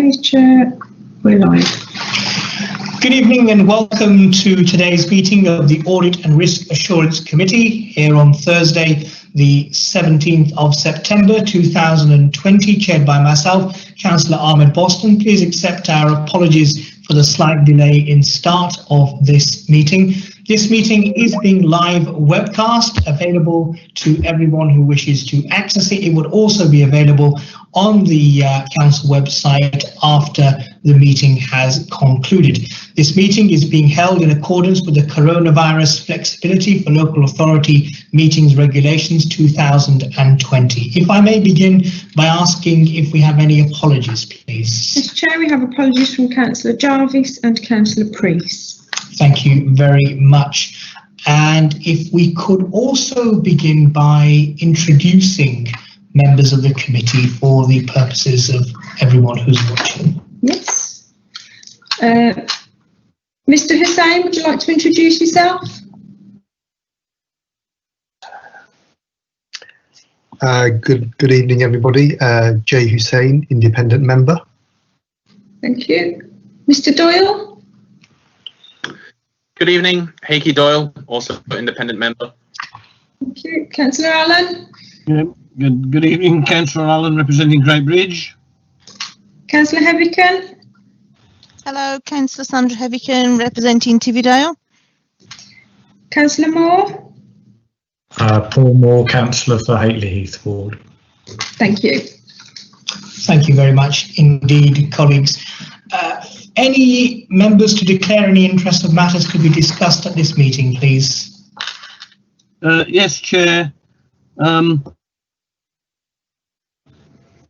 Okay, Chair, we're live. Good evening and welcome to today's meeting of the Audit and Risk Assurance Committee here on Thursday, the 17th of September 2020, chaired by myself, Councillor Ahmed Boston. Please accept our apologies for the slight delay in start of this meeting. This meeting is being live webcast, available to everyone who wishes to access it. It would also be available on the council website after the meeting has concluded. This meeting is being held in accordance with the Coronavirus Flexibility for Local Authority Meetings Regulations 2020. If I may begin by asking if we have any apologies, please. Mr. Chair, we have apologies from Councillor Jarvis and Councillor Priest. Thank you very much. And if we could also begin by introducing members of the committee for the purposes of everyone who's watching. Yes. Mr. Hussain, would you like to introduce yourself? Good evening, everybody. Jay Hussain, independent member. Thank you. Mr. Doyle? Good evening, Heikki Doyle, also independent member. Thank you. Councillor Allen? Yeah, good evening, Councillor Allen, representing Great Bridge. Councillor Heavican? Hello, Councillor Sandra Heavican, representing Tividale. Councillor Moore? Paul Moore, Councillor for Hatley Heath Ward. Thank you. Thank you very much indeed, colleagues. Any members to declare any interest of matters could be discussed at this meeting, please? Yes, Chair. There's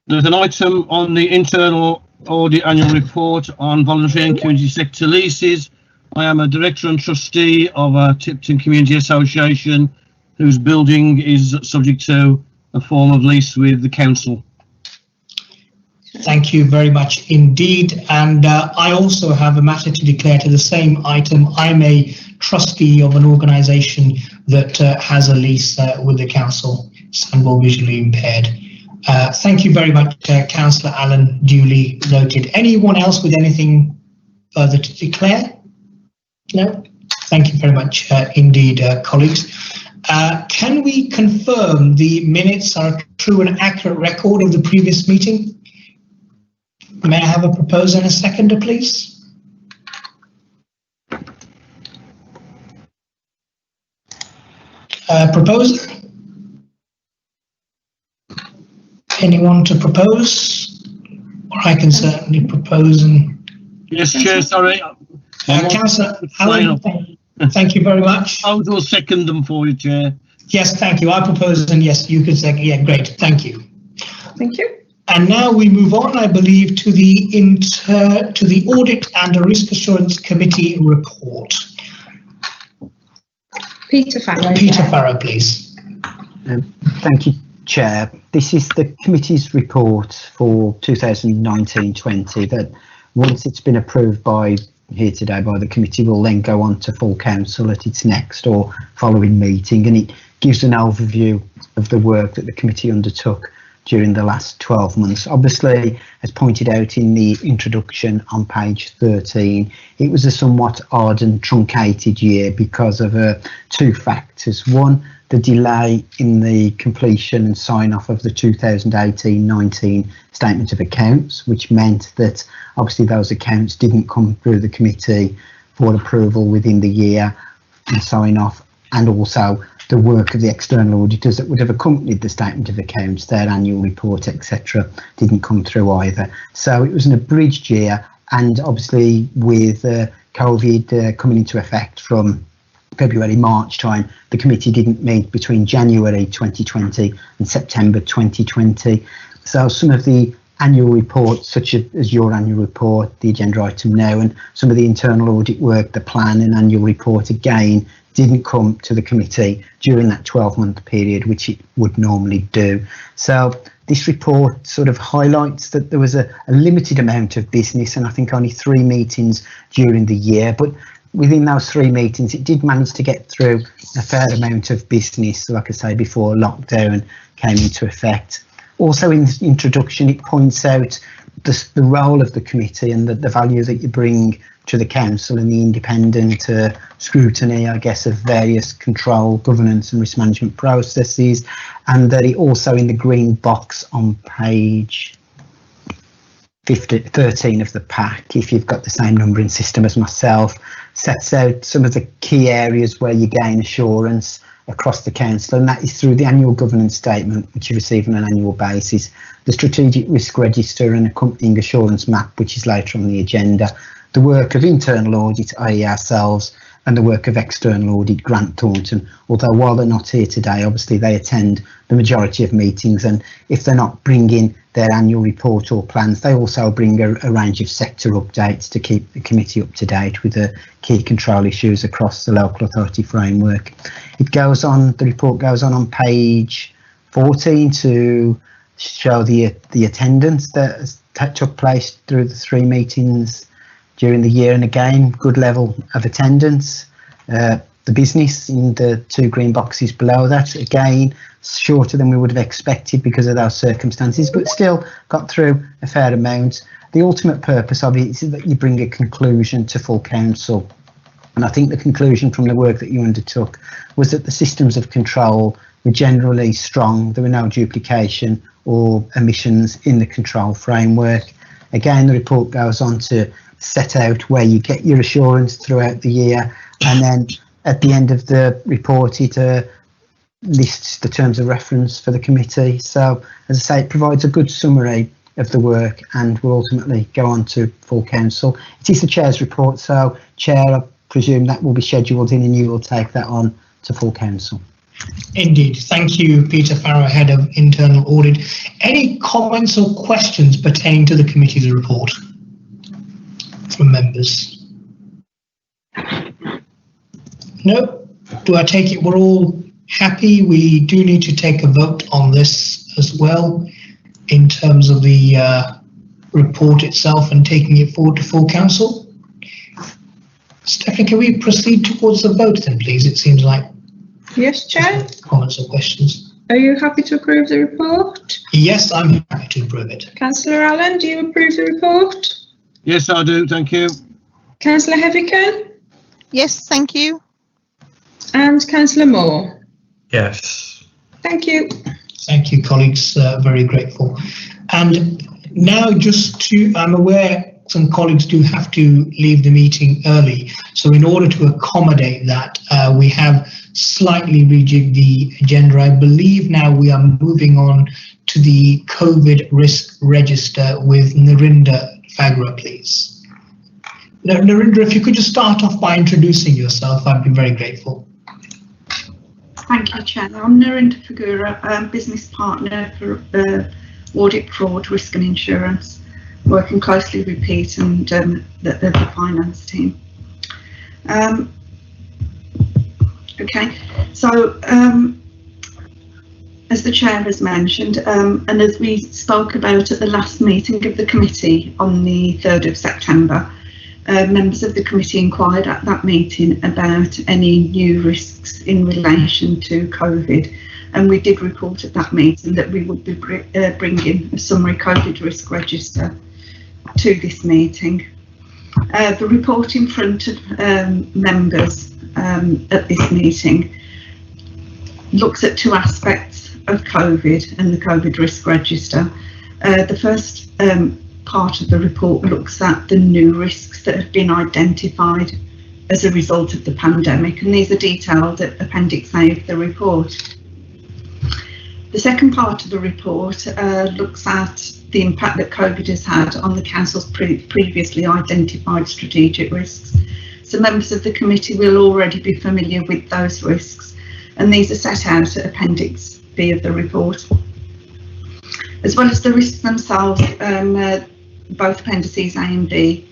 an item on the internal audit annual report on voluntary and community sector leases. I am a director and trustee of Tipton Community Association, whose building is subject to a form of lease with the council. Thank you very much indeed. And I also have a matter to declare to the same item. I'm a trustee of an organisation that has a lease with the council, Sandwell Visually Impaired. Thank you very much, Councillor Allen, duly noted. Anyone else with anything further to declare? No? Thank you very much indeed, colleagues. Can we confirm the minutes are a true and accurate record of the previous meeting? May I have a proposer and a seconder, please? Proposer? Anyone to propose? Or I can certainly propose and... Yes, Chair, sorry. Councillor Allen, thank you very much. I will second them for you, Chair. Yes, thank you. I propose and yes, you could second. Yeah, great. Thank you. Thank you. And now we move on, I believe, to the Audit and Risk Assurance Committee report. Peter Farrow. Peter Farrow, please. Thank you, Chair. This is the committee's report for 2019-20 that, once it's been approved by here today by the committee, will then go on to full council at its next or following meeting, and it gives an overview of the work that the committee undertook during the last 12 months. Obviously, as pointed out in the introduction on page 13, it was a somewhat odd and truncated year because of two factors. One, the delay in the completion and sign-off of the 2018-19 Statement of Accounts, which meant that obviously those accounts didn't come through the committee for approval within the year and sign-off, and also the work of the external auditors that would have accompanied the Statement of Accounts, their annual report, etc., didn't come through either. So it was an abridged year, and obviously with COVID coming into effect from February, March time, the committee didn't meet between January 2020 and September 2020. So some of the annual reports, such as your annual report, the agenda item now, and some of the internal audit work, the plan and annual report again, didn't come to the committee during that 12-month period, which it would normally do. So this report sort of highlights that there was a limited amount of business, and I think only 3 meetings during the year, but within those 3 meetings, it did manage to get through a fair amount of business, like I say, before lockdown came into effect. Also in the introduction, it points out the role of the committee and the value that you bring to the council and the independent scrutiny, I guess, of various control, governance and risk management processes, and that it also in the green box on page 13 of the pack, if you've got the same numbering system as myself, sets out some of the key areas where you gain assurance across the council, and that is through the annual governance statement, which you receive on an annual basis, the strategic risk register and accompanying assurance map, which is later on the agenda, the work of internal audit, i.e. ourselves, and the work of external audit, Grant Thornton, although while they're not here today, obviously they attend the majority of meetings, and if they're not bringing their annual report or plans, they also bring a range of sector updates to keep the committee up to date with the key control issues across the local authority framework. It goes on, the report goes on page 14 to show the attendance that took place through the 3 meetings during the year, and again, good level of attendance. The business in the 2 green boxes below that, again, shorter than we would have expected because of those circumstances, but still got through a fair amount. The ultimate purpose of it is that you bring a conclusion to full council. And I think the conclusion from the work that you undertook was that the systems of control were generally strong. There were no duplication or omissions in the control framework. Again, the report goes on to set out where you get your assurance throughout the year, and then at the end of the report it lists the terms of reference for the committee. So as I say, it provides a good summary of the work and will ultimately go on to full council. It is the chair's report, so chair, I presume that will be scheduled in and you will take that on to full council. Indeed. Thank you, Peter Farrow, Head of Internal Audit. Any comments or questions pertaining to the committee's report from members? No? Do I take it we're all happy? We do need to take a vote on this as well in terms of the report itself and taking it forward to full council. Stephanie, can we proceed towards the vote then, please? It seems like Yes, Chair. comments or questions. Are you happy to approve the report? Yes, I'm happy to approve it. Councillor Allen, do you approve the report? Yes, I do. Thank you. Councillor Heavican? Yes, thank you. And Councillor Moore? Yes. Thank you. Thank you, colleagues. Very grateful. And now I'm aware some colleagues do have to leave the meeting early. So in order to accommodate that, we have slightly rejigged the agenda. I believe now we are moving on to the COVID risk register with Narinder Fagra, please. Now, Narinder, if you could just start off by introducing yourself, I'd be very grateful. Thank you, Chair. I'm Narinder Fagura, business partner for audit, fraud, risk and insurance, working closely with Pete and the finance team. Okay, so as the Chair has mentioned, and as we spoke about at the last meeting of the committee on the 3rd of September, members of the committee inquired at that meeting about any new risks in relation to COVID, and we did report at that meeting that we would be bringing a summary COVID risk register to this meeting. The report in front of members at this meeting looks at 2 aspects of COVID and the COVID risk register. The first part of the report looks at the new risks that have been identified as a result of the pandemic, and these are detailed at Appendix A of the report. The second part of the report looks at the impact that COVID has had on the Council's previously identified strategic risks. So members of the committee will already be familiar with those risks, and these are set out at Appendix B of the report. As well as the risks themselves, both Appendices A and B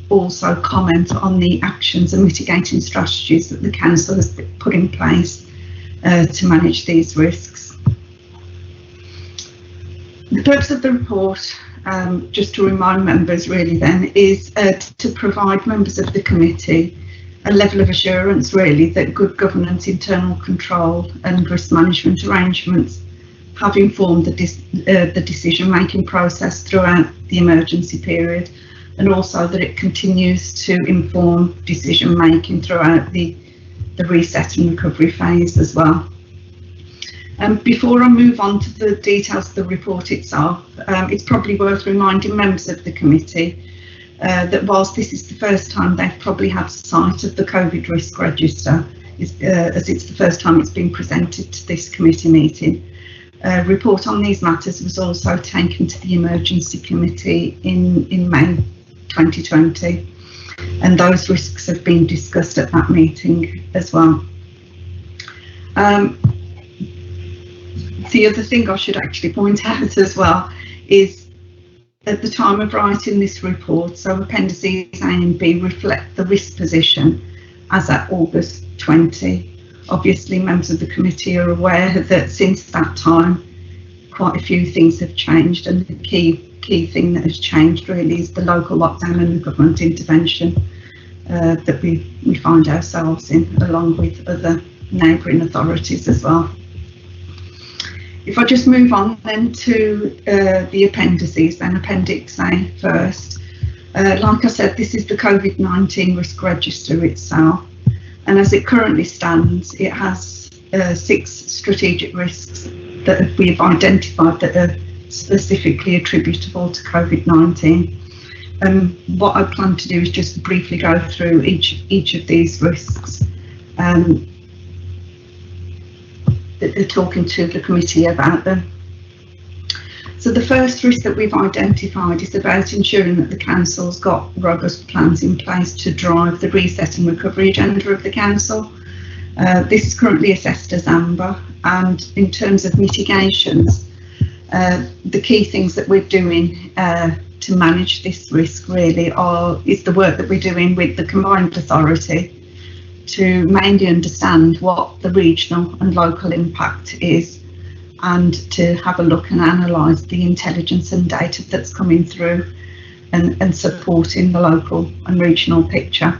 also comment on the actions and mitigating strategies that the Council has put in place to manage these risks. The purpose of the report, just to remind members really then, is to provide members of the committee a level of assurance really that good governance, internal control and risk management arrangements have informed the decision-making process throughout the emergency period, and also that it continues to inform decision-making throughout the reset and recovery phase as well. Before I move on to the details of the report itself, it's probably worth reminding members of the committee that whilst this is the first time they've probably had sight of the COVID risk register, as it's the first time it's been presented to this committee meeting, a report on these matters was also taken to the emergency committee in May 2020, and those risks have been discussed at that meeting as well. The other thing I should actually point out as well is at the time of writing this report, so appendices A and B reflect the risk position as at August 20. Obviously, members of the committee are aware that since that time, quite a few things have changed, and the key thing that has changed really is the local lockdown and the government intervention that we find ourselves in, along with other neighbouring authorities as well. If I just move on then to the appendices, then Appendix A first. Like I said, this is the COVID-19 risk register itself, and as it currently stands, it has 6 strategic risks that we've identified that are specifically attributable to COVID-19. What I plan to do is just briefly go through each of these risks. Talking to the committee about them. So the first risk that we've identified is about ensuring that the council's got robust plans in place to drive the reset and recovery agenda of the council. This is currently assessed as amber, and in terms of mitigations, the key things that we're doing to manage this risk really is the work that we're doing with the combined authority to mainly understand what the regional and local impact is, and to have a look and analyse the intelligence and data that's coming through and supporting the local and regional picture,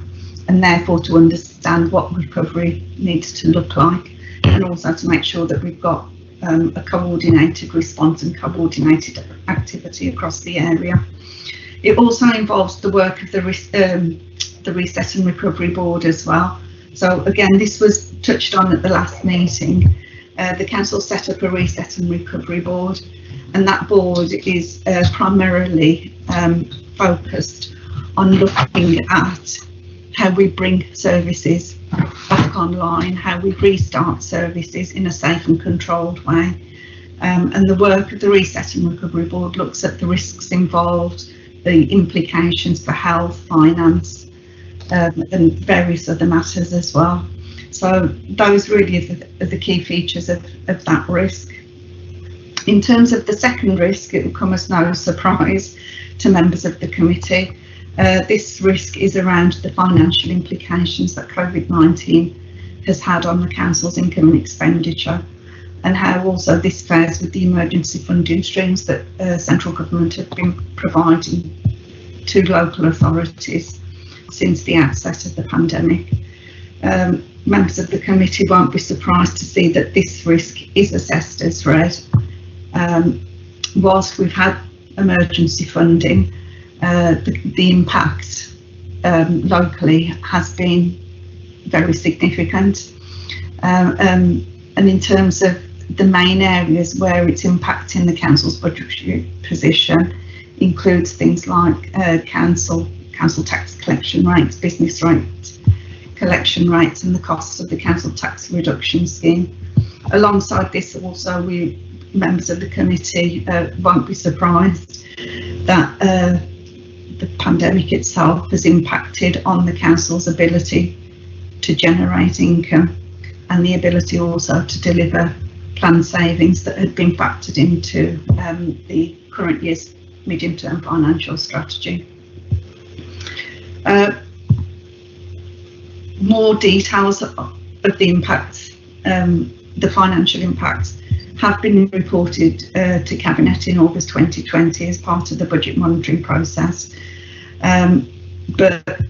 and therefore to understand what recovery needs to look like, and also to make sure that we've got a coordinated response and coordinated activity across the area. It also involves the work of the Reset and Recovery Board as well. So again, this was touched on at the last meeting. The council set up a Reset and Recovery Board, and that board is primarily focused on looking at how we bring services back online, how we restart services in a safe and controlled way. And the work of the Reset and Recovery Board looks at the risks involved, the implications for health, finance, and various other matters as well. So those really are the key features of that risk. In terms of the second risk, it will come as no surprise to members of the committee. This risk is around the financial implications that COVID-19 has had on the council's income and expenditure, and how also this fares with the emergency funding streams that central government have been providing to local authorities since the outset of the pandemic. Members of the committee won't be surprised to see that this risk is assessed as red. Whilst we've had emergency funding, the impact locally has been very significant. And in terms of the main areas where it's impacting the council's budgetary position includes things like council tax collection rates, business rates, collection rates, and the costs of the council tax reduction scheme. Alongside this, also, members of the committee won't be surprised that the pandemic itself has impacted on the council's ability to generate income, and the ability also to deliver planned savings that had been factored into the current year's medium-term financial strategy. More details of the impacts, the financial impacts, have been reported to Cabinet in August 2020 as part of the budget monitoring process. But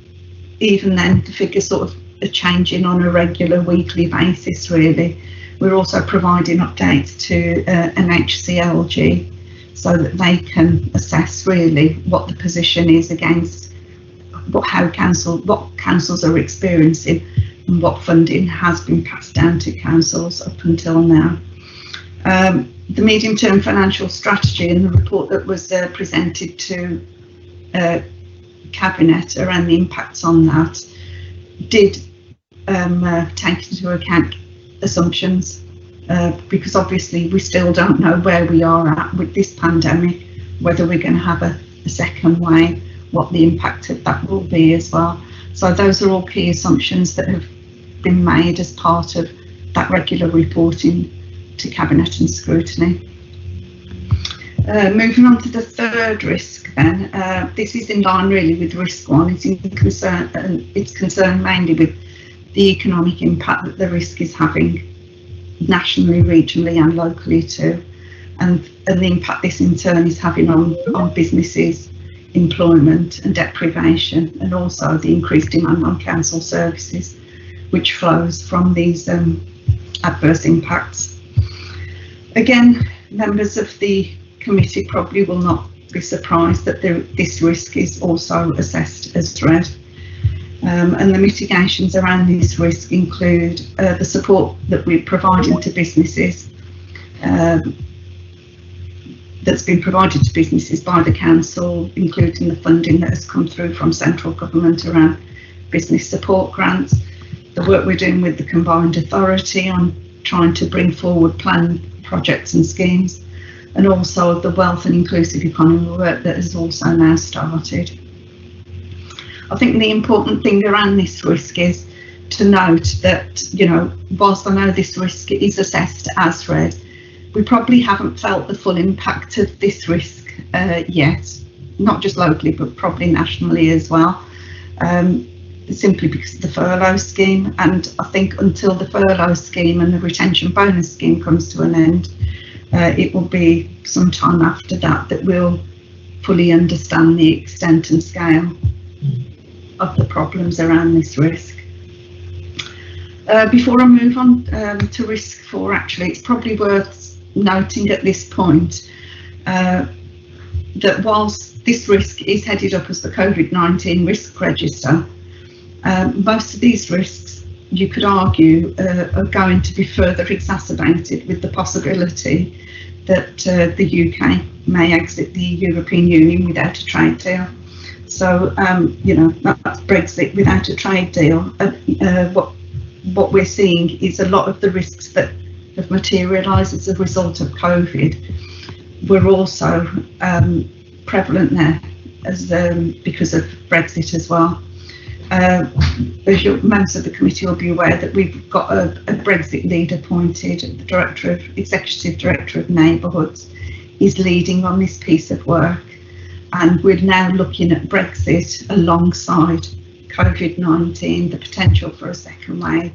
even then, the figures sort of are changing on a regular weekly basis, really, We're also providing updates to NHCLG so that they can assess really what the position is against what councils are experiencing and what funding has been passed down to councils up until now. The medium-term financial strategy and the report that was presented to Cabinet around the impacts on that did take into account assumptions, because obviously we still don't know where we are at with this pandemic, whether we're going to have a second wave, what the impact of that will be as well. So those are all key assumptions that have been made as part of that regular reporting to Cabinet and scrutiny. Moving on to the third risk then, this is in line really with risk one. It's concerned mainly with the economic impact that the risk is having nationally, regionally and locally too, and the impact this in turn is having on businesses, employment and deprivation, and also the increased demand on council services which flows from these adverse impacts. Again, members of the committee probably will not be surprised that this risk is also assessed as dread. And the mitigations around this risk include the support that we're providing to businesses, that's been provided to businesses by the council, including the funding that has come through from central government around business support grants, the work we're doing with the combined authority on trying to bring forward planned projects and schemes, and also the wealth and inclusive economy work that has also now started. I think the important thing around this risk is to note that, you know, whilst I know this risk is assessed as dread, we probably haven't felt the full impact of this risk yet, not just locally, but probably nationally as well, simply because of the furlough scheme. And I think until the furlough scheme and the retention bonus scheme comes to an end, it will be some time after that that we'll fully understand the extent and scale of the problems around this risk. Before I move on to risk 4, actually, it's probably worth noting at this point that whilst this risk is headed up as the COVID-19 risk register, most of these risks, you could argue, are going to be further exacerbated with the possibility that the UK may exit the European Union without a trade deal. So, you know, that's Brexit without a trade deal. What we're seeing is a lot of the risks that have materialised as a result of COVID were also prevalent there as because of Brexit as well. As members of the committee will be aware that we've got a Brexit lead appointed. The Executive Director of Neighbourhoods is leading on this piece of work, and we're now looking at Brexit alongside COVID-19, the potential for a second wave,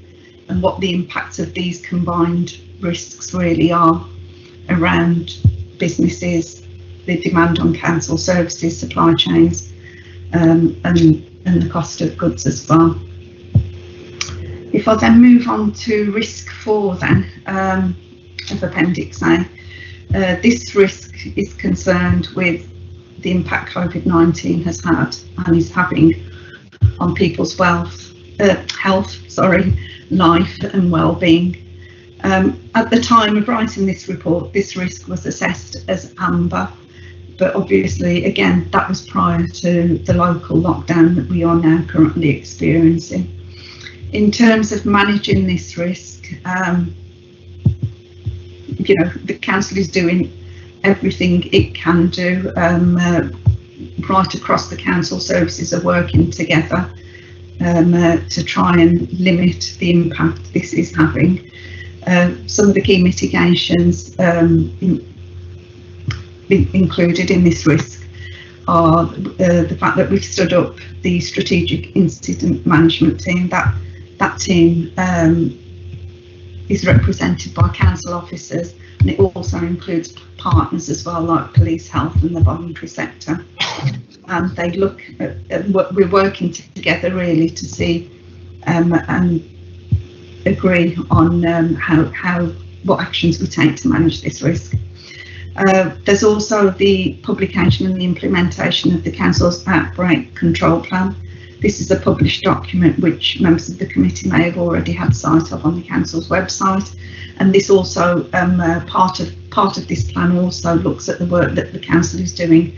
and what the impacts of these combined risks really are around businesses, the demand on council services, supply chains, and the cost of goods as well. If I then move on to risk 4 then, of Appendix A, this risk is concerned with the impact COVID-19 has had and is having on people's health, life and well-being. At the time of writing this report, this risk was assessed as amber, but obviously, again, that was prior to the local lockdown that we are now currently experiencing. In terms of managing this risk, you know, the council is doing everything it can do. Right across the council, services are working together to try and limit the impact this is having. Some of the key mitigations included in this risk are the fact that we've stood up the strategic incident management team. That team is represented by council officers, and it also includes partners as well, like police, health and the voluntary sector. And they look at what we're working together really to see and agree on what actions we take to manage this risk. There's also the publication and the implementation of the Council's Outbreak Control Plan. This is a published document which members of the committee may have already had sight of on the Council's website, and this also part of this plan also looks at the work that the Council is doing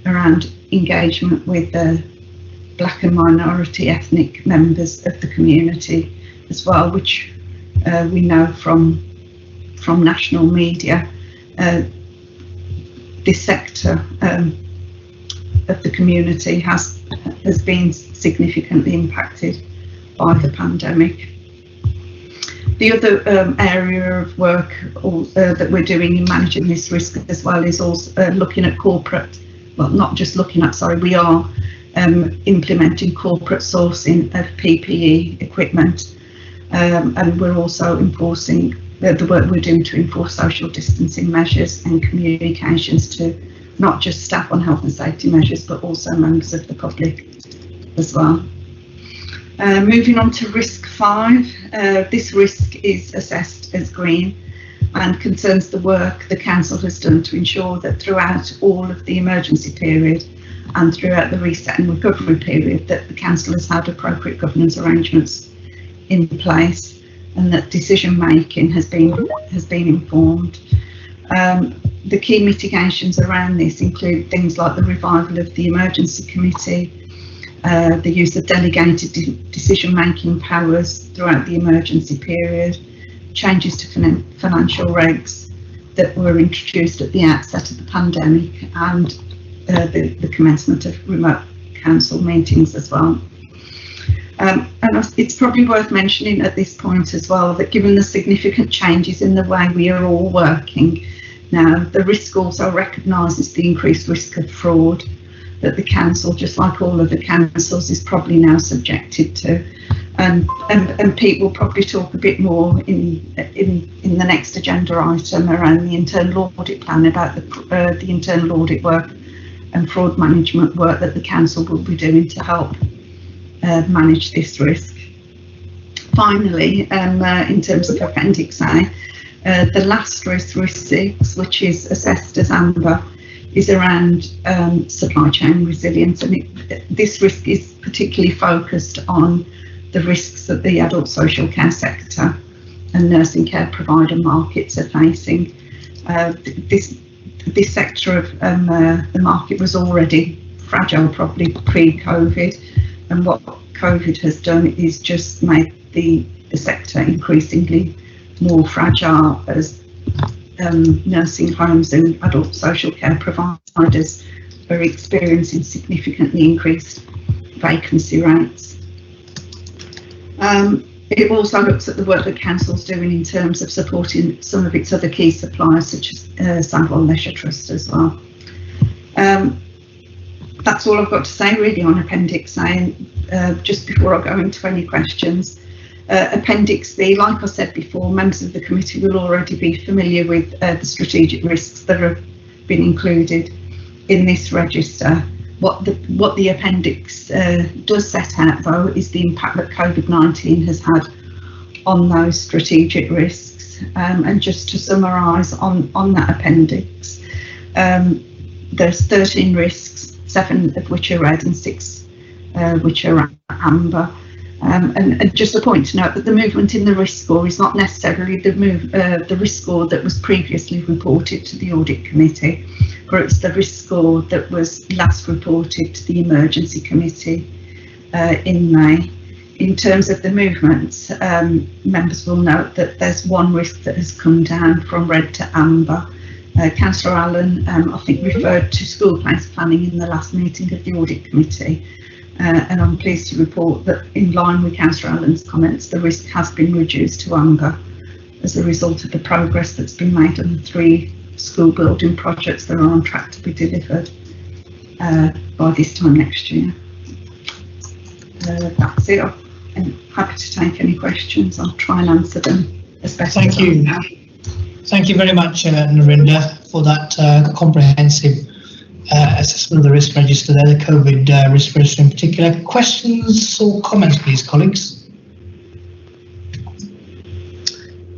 around engagement with Black and minority ethnic members of the community as well, which we know from national media. This sector of the community has been significantly impacted by the pandemic. The other area of work that we're doing in managing this risk as well is also looking at corporate, well, not just looking at, sorry, we are implementing corporate sourcing of PPE equipment, and we're also enforcing the work we're doing to enforce social distancing measures and communications to not just staff on health and safety measures, but also members of the public as well. Moving on to risk 5, this risk is assessed as green and concerns the work the Council has done to ensure that throughout all of the emergency period and throughout the reset and recovery period that the Council has had appropriate governance arrangements in place and that decision making has been informed. The key mitigations around this include things like the revival of the emergency committee, the use of delegated decision-making powers throughout the emergency period, changes to financial regs that were introduced at the outset of the pandemic, and the commencement of remote council meetings as well. And it's probably worth mentioning at this point as well that given the significant changes in the way we are all working now, the risk also recognises the increased risk of fraud that the council, just like all other councils, is probably now subjected to. And Pete will probably talk a bit more in the next agenda item around the internal audit plan about the internal audit work and fraud management work that the council will be doing to help manage this risk. Finally, in terms of Appendix A, the last risk 6, which is assessed as amber, is around supply chain resilience, and this risk is particularly focused on the risks that the adult social care sector and nursing care provider markets are facing. This sector of the market was already fragile, probably pre-COVID, and what COVID has done is just made the sector increasingly more fragile as nursing homes and adult social care providers are experiencing significantly increased vacancy rates. It also looks at the work that Council's doing in terms of supporting some of its other key suppliers, such as Sandwell Leisure Trust as well. That's all I've got to say really on Appendix A. Just before I go into any questions, Appendix B, like I said before, members of the committee will already be familiar with the strategic risks that have been included in this register. What the appendix does set out, though, is the impact that COVID-19 has had on those strategic risks. And just to summarise on that appendix, there's 13 risks, 7 of which are red and 6 which are amber. And just a point to note that the movement in the risk score is not necessarily the risk score that was previously reported to the audit committee, but it's the risk score that was last reported to the emergency committee in May. In terms of the movements, members will note that there's one risk that has come down from red to amber. Councillor Allen, I think, referred to school place planning in the last meeting of the audit committee. And I'm pleased to report that in line with Councillor Allen's comments, the risk has been reduced to amber as a result of the progress that's been made on the 3 school building projects that are on track to be delivered by this time next year. That's it. I'm happy to take any questions. I'll try and answer them as best as I can. Thank you very much, Narinda, for that comprehensive assessment of the risk register there, the COVID risk register in particular. Questions or comments, please, colleagues?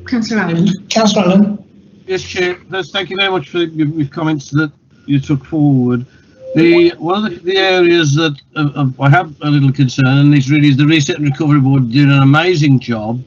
Councillor Allen. Councillor Allen. Yes, Chair. First, thank you very much for your comments that you took forward. One of the areas that I have a little concern, and this really is the Reset and Recovery Board doing an amazing job.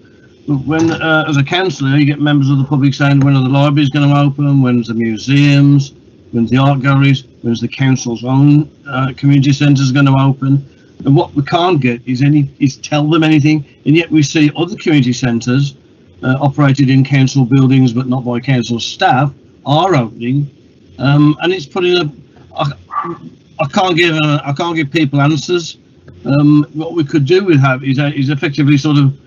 But when, as a councillor, you get members of the public saying when are the libraries going to open, when's the museums, when's the art galleries, when's the council's own community centres going to open. And what we can't get is tell them anything. And yet we see other community centres operated in council buildings but not by council staff are opening, and it's putting I can't give people answers. What we could do is effectively sort of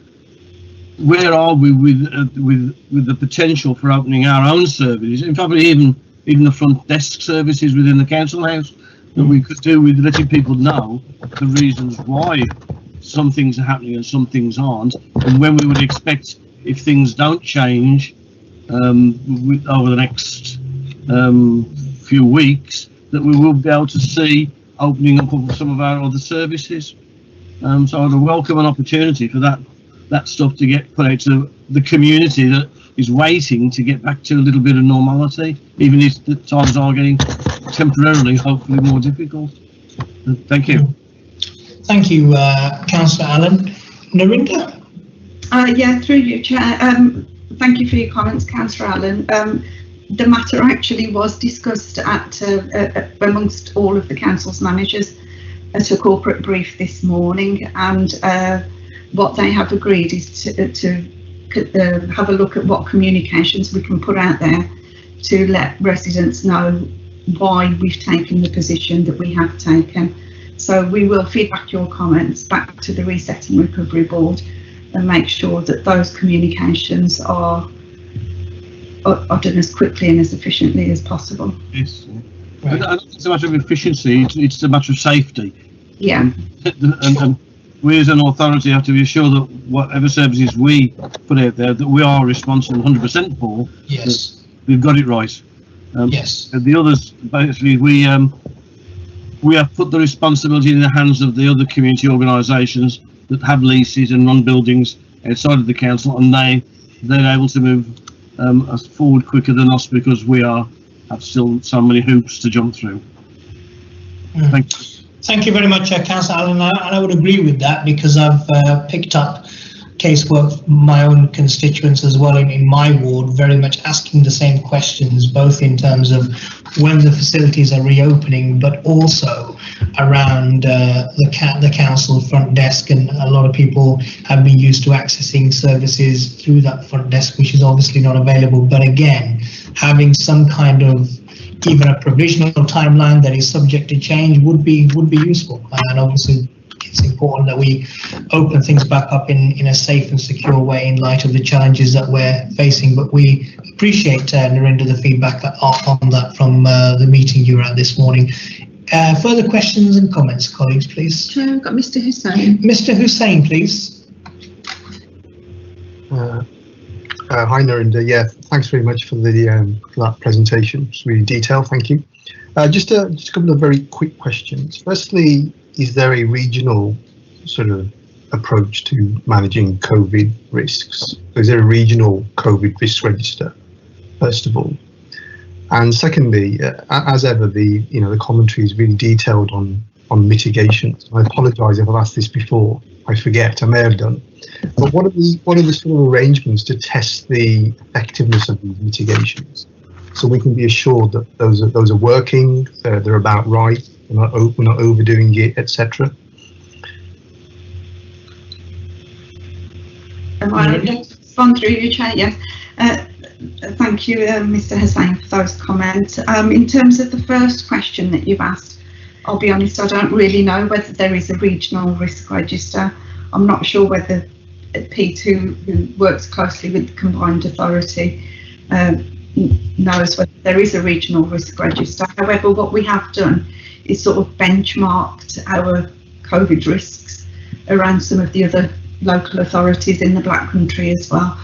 where are we with the potential for opening our own services, in fact even the front desk services within the council house, that we could do with letting people know the reasons why some things are happening and some things aren't, and when we would expect, if things don't change over the next few weeks, that we will be able to see opening up of some of our other services. So I'd welcome an opportunity for that stuff to get put out to the community that is waiting to get back to a little bit of normality, even if the times are getting temporarily, hopefully, more difficult. Thank you. Thank you, Councillor Allen. Narinda? Yeah, through you, Chair. Thank you for your comments, Councillor Allen. The matter actually was discussed at amongst all of the council's managers at a corporate brief this morning, and what they have agreed is to have a look at what communications we can put out there to let residents know why we've taken the position that we have taken. So we will feed back your comments back to the Reset and Recovery Board and make sure that those communications are done as quickly and as efficiently as possible. Yes. Right. I don't think it's a matter of efficiency, it's a matter of safety. Yeah. And we as an authority have to be sure that whatever services we put out there, that we are responsible 100% for. Yes. We've got it right. Yes. And the others, basically, we have put the responsibility in the hands of the other community organisations that have leases and run buildings outside of the council, and they're able to move us forward quicker than us because we have still so many hoops to jump through. Thank you. Thank you very much, Councillor Allen, and I would agree with that, because I've picked up casework from my own constituents as well in my ward, very much asking the same questions, both in terms of when the facilities are reopening, but also around the council front desk, and a lot of people have been used to accessing services through that front desk, which is obviously not available. But again, having some kind of even a provisional timeline that is subject to change would be useful, and obviously it's important that we open things back up in a safe and secure way in light of the challenges that we're facing. But we appreciate, Narinda, the feedback on that from the meeting you were at this morning. Further questions and comments, colleagues, please? Chair, we've got Mr. Hussain. Mr. Hussain, please. Hi, Narinda. Yeah, thanks very much for that presentation. It's really detailed. Thank you. Just a couple of very quick questions. Firstly, is there a regional sort of approach to managing COVID risks? Is there a regional COVID risk register, first of all? And secondly, as ever, the commentary is really detailed on mitigations. I apologise if I've asked this before. I forget. I may have done. But what are the sort of arrangements to test the effectiveness of these mitigations, so we can be assured that those are working, they're about right, we're not overdoing it, etc. Am I respond through you, Chair? Yes. Thank you, Mr. Hussain, for those comments. In terms of the first question that you've asked, I'll be honest, I don't really know whether there is a regional risk register. I'm not sure whether Pete, who works closely with the combined authority, knows whether there is a regional risk register. However, what we have done is sort of benchmarked our COVID risks around some of the other local authorities in the Black Country as well.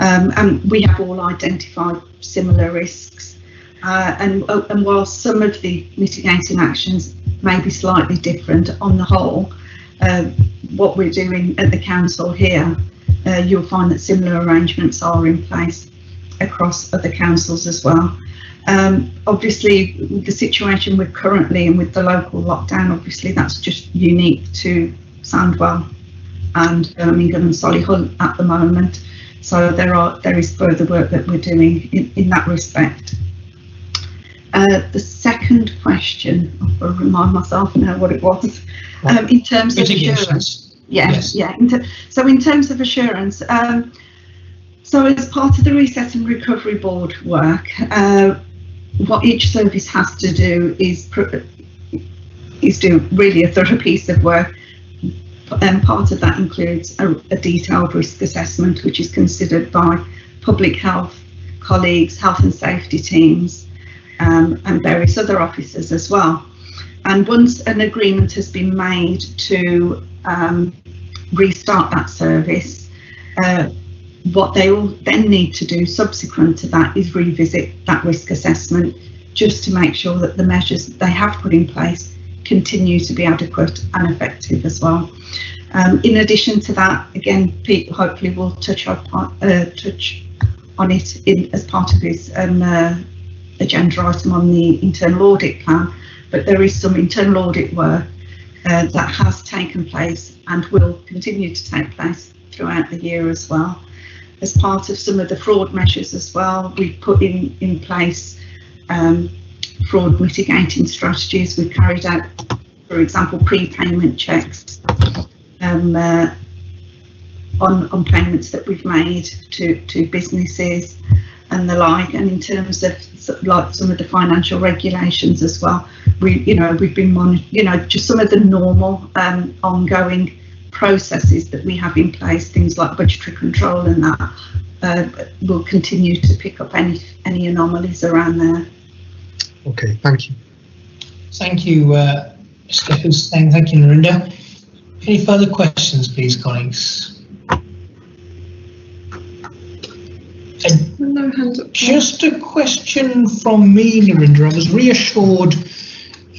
And we have all identified similar risks. And while some of the mitigating actions may be slightly different, on the whole, what we're doing at the council here you'll find that similar arrangements are in place across other councils as well. Obviously, the situation we're currently in with the local lockdown, obviously that's just unique to Sandwell and Birmingham and Solihull at the moment. So there is further work that we're doing in that respect. The second question, I've got to remind myself now what it was. In terms of assurance, so in terms of assurance, so as part of the Reset and Recovery Board work, what each service has to do is do really a thorough piece of work, and part of that includes a detailed risk assessment, which is considered by public health colleagues, health and safety teams, and various other officers as well. And once an agreement has been made to restart that service, what they will then need to do subsequent to that is revisit that risk assessment, just to make sure that the measures that they have put in place continue to be adequate and effective as well. In addition to that, again, Pete hopefully will touch on it as part of his agenda item on the internal audit plan, but there is some internal audit work that has taken place and will continue to take place throughout the year as well. As part of some of the fraud measures as well, we've put in place fraud mitigating strategies. We've carried out, for example, prepayment checks on payments that we've made to businesses and the like. And in terms of like some of the financial regulations as well, we've been monitoring, just some of the normal ongoing processes that we have in place, things like budgetary control and that will continue to pick up any anomalies around there. Okay, thank you. Thank you, Mr. Hussain. Thank you, Narinda. Any further questions, please, colleagues? No hands up. Just a question from me, Narinda. I was reassured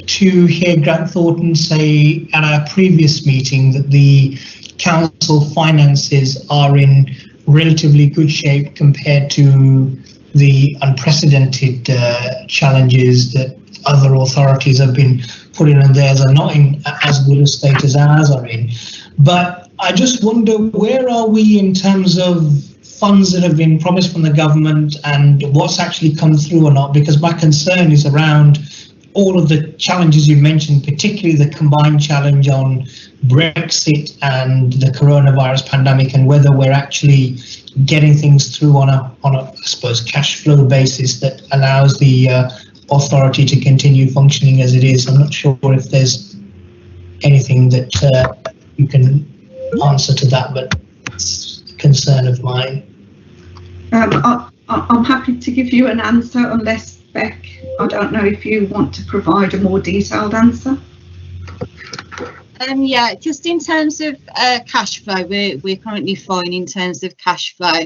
to hear Grant Thornton say at our previous meeting that the council finances are in relatively good shape compared to the unprecedented challenges that other authorities have been putting in. Theirs are not in as good a state as ours are in. But I just wonder, where are we in terms of funds that have been promised from the government and what's actually come through or not? Because my concern is around all of the challenges you mentioned, particularly the combined challenge on Brexit and the coronavirus pandemic, and whether we're actually getting things through on a I suppose, cash flow basis that allows the authority to continue functioning as it is. I'm not sure if there's anything that you can answer to that, but it's a concern of mine. I'm happy to give you an answer, unless Beck, I don't know if you want to provide a more detailed answer. Yeah, just in terms of cash flow, we're currently fine in terms of cash flow.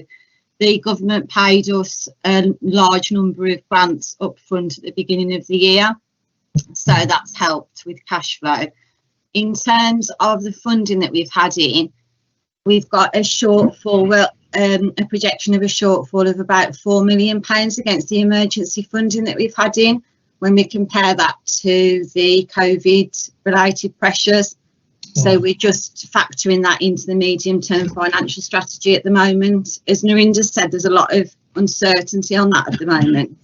The government paid us a large number of grants up front at the beginning of the year, so that's helped with cash flow. In terms of the funding that we've had in, we've got a shortfall, a projection of a shortfall of about £4 million against the emergency funding that we've had in, when we compare that to the COVID related pressures. So we're just factoring that into the medium term financial strategy at the moment. As Narinda said, there's a lot of uncertainty on that at the moment.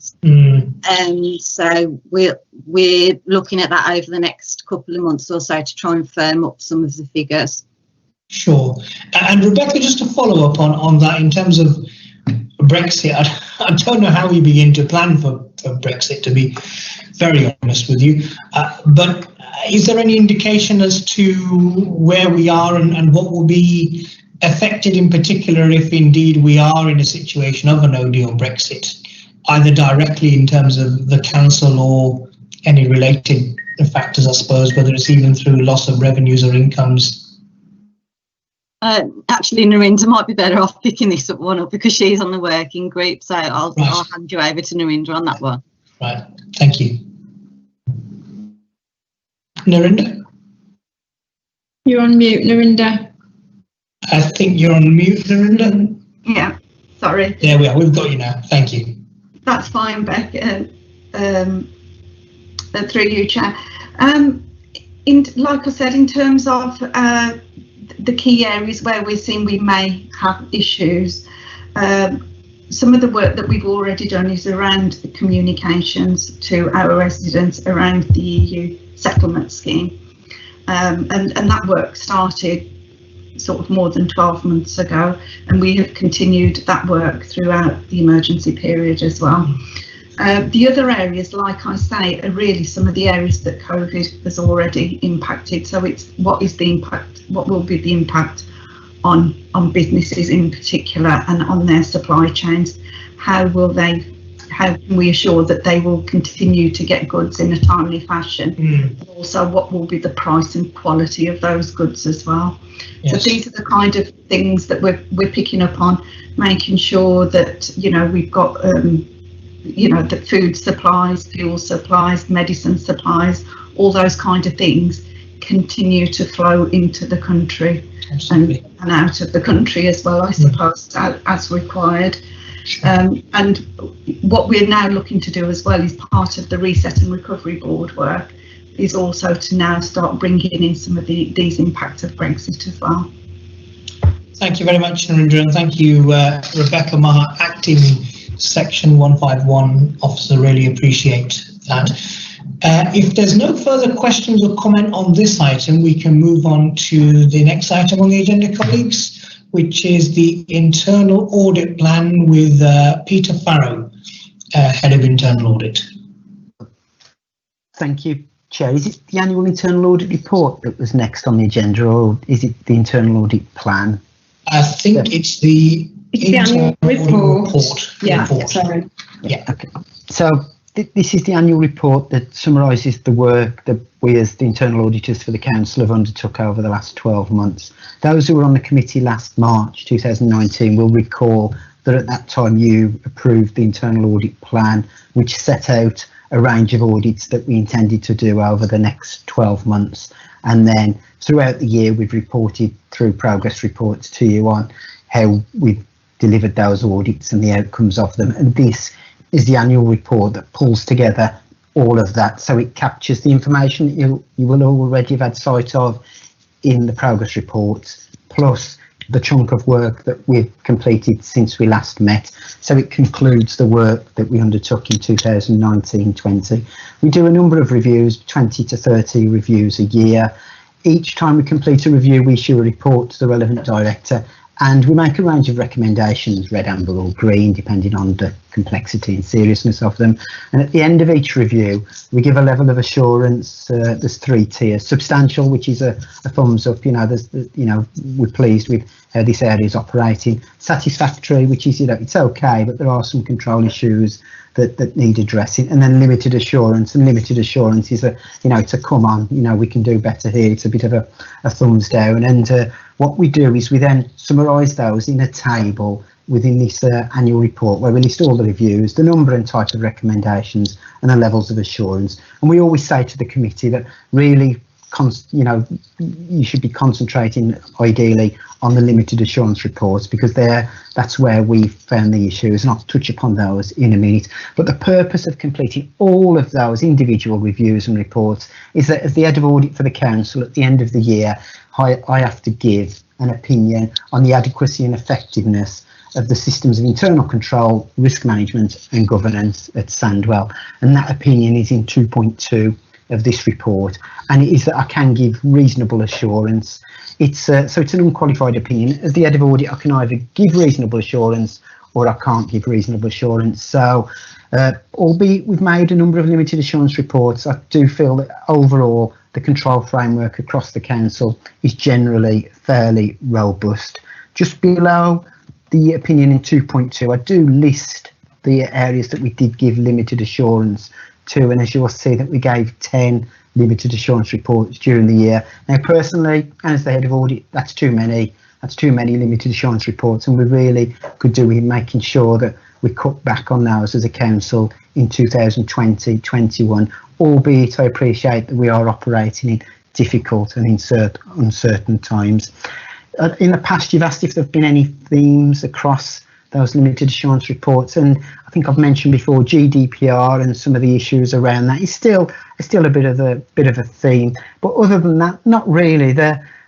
So we're looking at that over the next couple of months or so to try and firm up some of the figures. Sure. And Rebecca, just to follow up on that, in terms of Brexit, I don't know how we begin to plan for Brexit, to be very honest with you. But is there any indication as to where we are and what will be affected in particular if indeed we are in a situation of a no-deal Brexit, either directly in terms of the council or any related factors, I suppose, whether it's even through loss of revenues or incomes? Actually, Narinda might be better off picking this one up because she's on the working group, so I'll hand you over to Narinda on that one. Right, thank you. Narinda? You're on mute, Narinda. I think you're on mute, Dorinda. Yeah, sorry. There we are. We've got you now. Thank you. That's fine, Beck. Through you, Chair. Like I said, in terms of the key areas where we're seeing we may have issues, some of the work that we've already done is around the communications to our residents around the EU settlement scheme. And that work started sort of more than 12 months ago, and we have continued that work throughout the emergency period as well. The other areas, like I say, are really some of the areas that COVID has already impacted. So it's what will be the impact on businesses in particular and on their supply chains. How can we assure that they will continue to get goods in a timely fashion? And also, what will be the price and quality of those goods as well? Yes. So these are the kind of things that we're picking up on, making sure that we've got the food supplies, fuel supplies, medicine supplies, all those kind of things continue to flow into the country and out of the country as well, I suppose, as required. And what we're now looking to do as well is part of the Reset and Recovery Board work is also to now start bringing in some of these impacts of Brexit as well. Thank you very much, Narendra, and thank you, Rebecca Maher, Acting Section 151 Officer. Really appreciate that. If there's no further questions or comment on this item, we can move on to the next item on the agenda, colleagues, which is the internal audit plan with Peter Farrow, Head of Internal Audit. Thank you, Chair. Is it the annual internal audit report that was next on the agenda, or is it the internal audit plan? I think it's the annual report. Yeah, report. Sorry. Yeah. Okay. So this is the annual report that summarises the work that we as the internal auditors for the council have undertook over the last 12 months. Those who were on the committee last March 2019 will recall that at that time you approved the internal audit plan, which set out a range of audits that we intended to do over the next 12 months. And then throughout the year, we've reported through progress reports to you on how we've delivered those audits and the outcomes of them. And this is the annual report that pulls together all of that. So it captures the information that you will already have had sight of in the progress reports, plus the chunk of work that we've completed since we last met. So it concludes the work that we undertook in 2019-20. We do a number of reviews, 20 to 30 reviews a year. Each time we complete a review, we issue a report to the relevant director, and we make a range of recommendations, red, amber or green, depending on the complexity and seriousness of them. And at the end of each review, we give a level of assurance. There's 3 tiers: substantial, which is a thumbs up, we're pleased with how this area is operating; satisfactory, which is, it's okay, but there are some control issues that need addressing; and then limited assurance. And limited assurance is it's a come on, we can do better here. It's a bit of a thumbs down. And what we do is we then summarise those in a table within this annual report, where we list all the reviews, the number and type of recommendations, and the levels of assurance. And we always say to the committee that really, you should be concentrating ideally on the limited assurance reports, because that's where we found the issues, and I'll touch upon those in a minute. But the purpose of completing all of those individual reviews and reports is that as the head of audit for the council at the end of the year, I have to give an opinion on the adequacy and effectiveness of the systems of internal control, risk management and governance at Sandwell. And that opinion is in 2.2 of this report, and it is that I can give reasonable assurance. So it's an unqualified opinion. As the head of audit, I can either give reasonable assurance or I can't give reasonable assurance. So albeit we've made a number of limited assurance reports, I do feel that overall the control framework across the council is generally fairly robust. Just below the opinion in 2.2, I do list the areas that we did give limited assurance to, and as you'll see that we gave 10 limited assurance reports during the year. Now personally, and as the head of audit, that's too many limited assurance reports, and we really could do with making sure that we cut back on those as a council in 2020-21, albeit I appreciate that we are operating in difficult and uncertain times. in the past, you've asked if there have been any themes across those limited assurance reports, and I think I've mentioned before GDPR and some of the issues around that is still a bit of a theme. But other than that, not really.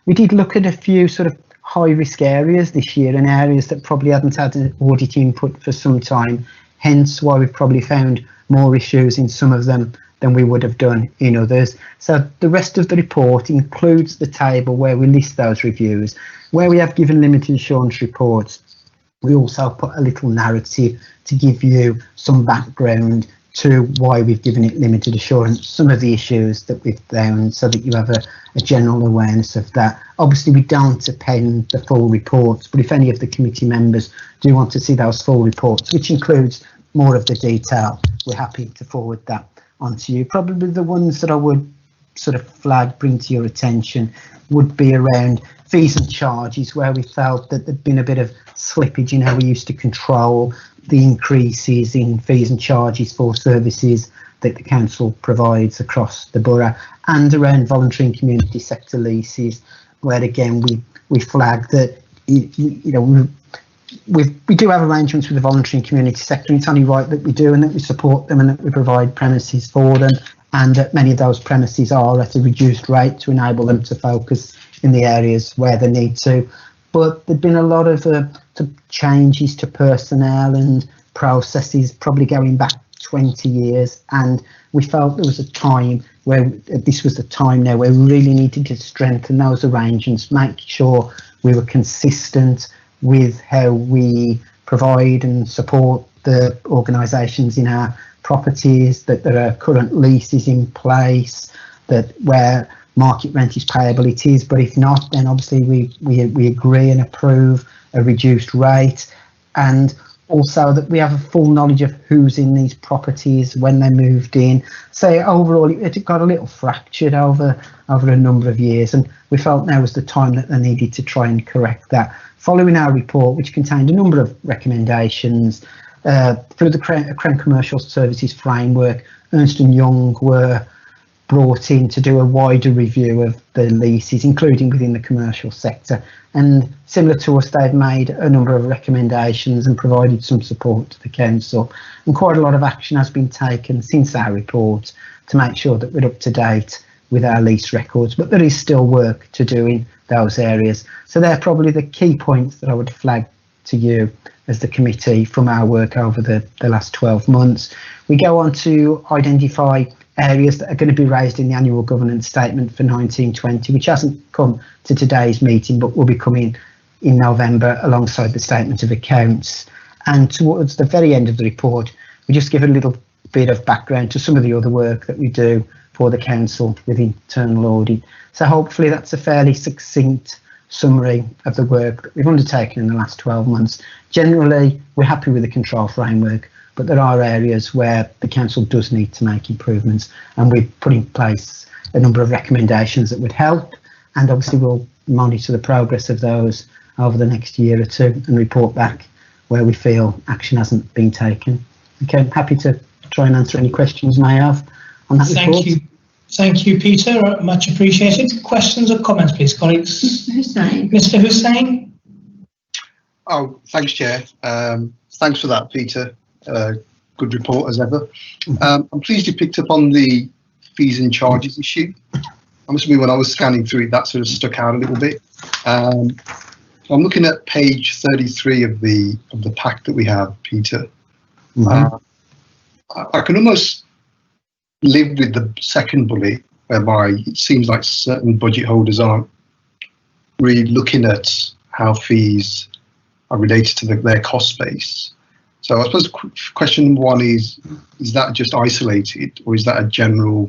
We did look at a few sort of high risk areas this year, and areas that probably hadn't had an audit input for some time. Hence why we've probably found more issues in some of them than we would have done in others. So the rest of the report includes the table where we list those reviews. Where we have given limited assurance reports, we also put a little narrative to give you some background to why we've given it limited assurance, some of the issues that we've found, so that you have a general awareness of that. Obviously, we don't append the full reports, but if any of the committee members do want to see those full reports, which includes more of the detail, we're happy to forward that on to you. Probably the ones that I would sort of bring to your attention would be around fees and charges, where we felt that there'd been a bit of slippage in how we used to control the increases in fees and charges for services that the council provides across the borough, and around voluntary and community sector leases, where again we flagged that we do have arrangements with the voluntary and community sector, and it's only right that we do, and that we support them, and that we provide premises for them, and that many of those premises are at a reduced rate to enable them to focus in the areas where they need to. But there've been a lot of changes to personnel and processes, probably going back 20 years, and we felt there was a time where this was the time now where we really needed to strengthen those arrangements, make sure we were consistent with how we provide and support the organisations in our properties, that there are current leases in place, that where market rent is payable it is, but if not, then obviously we agree and approve a reduced rate, and also that we have a full knowledge of who's in these properties when they moved in. So overall it got a little fractured over a number of years, and we felt now was the time that they needed to try and correct that. Following our report, which contained a number of recommendations through the Crown Commercial Services Framework, Ernst & Young were brought in to do a wider review of the leases, including within the commercial sector, and similar to us, they've made a number of recommendations and provided some support to the council, and quite a lot of action has been taken since our report to make sure that we're up to date with our lease records, but there is still work to do in those areas. So they're probably the key points that I would flag to you as the committee from our work over the last 12 months. We go on to identify areas that are going to be raised in the annual governance statement for 1920, which hasn't come to today's meeting, but will be coming in November alongside the statement of accounts. And towards the very end of the report, we just give a little bit of background to some of the other work that we do for the council with internal audit. So hopefully that's a fairly succinct summary of the work that we've undertaken in the last 12 months. Generally, we're happy with the control framework, but there are areas where the council does need to make improvements, and we've put in place a number of recommendations that would help, and obviously we'll monitor the progress of those over the next year or two and report back where we feel action hasn't been taken. Okay, I'm happy to try and answer any questions you may have on that report. Thank you, Peter. Much appreciated. Questions or comments, please, colleagues? Mr. Hussain. Mr. Hussain. Oh, thanks, Chair. Thanks for that, Peter. Good report as ever. I'm pleased you picked up on the fees and charges issue. I must admit, when I was scanning through it, that sort of stuck out a little bit. I'm looking at page 33 of the pack that we have, Peter. I can almost live with the second bullet, whereby it seems like certain budget holders aren't really looking at how fees are related to their cost base. So I suppose question number one is that just isolated, or is that a general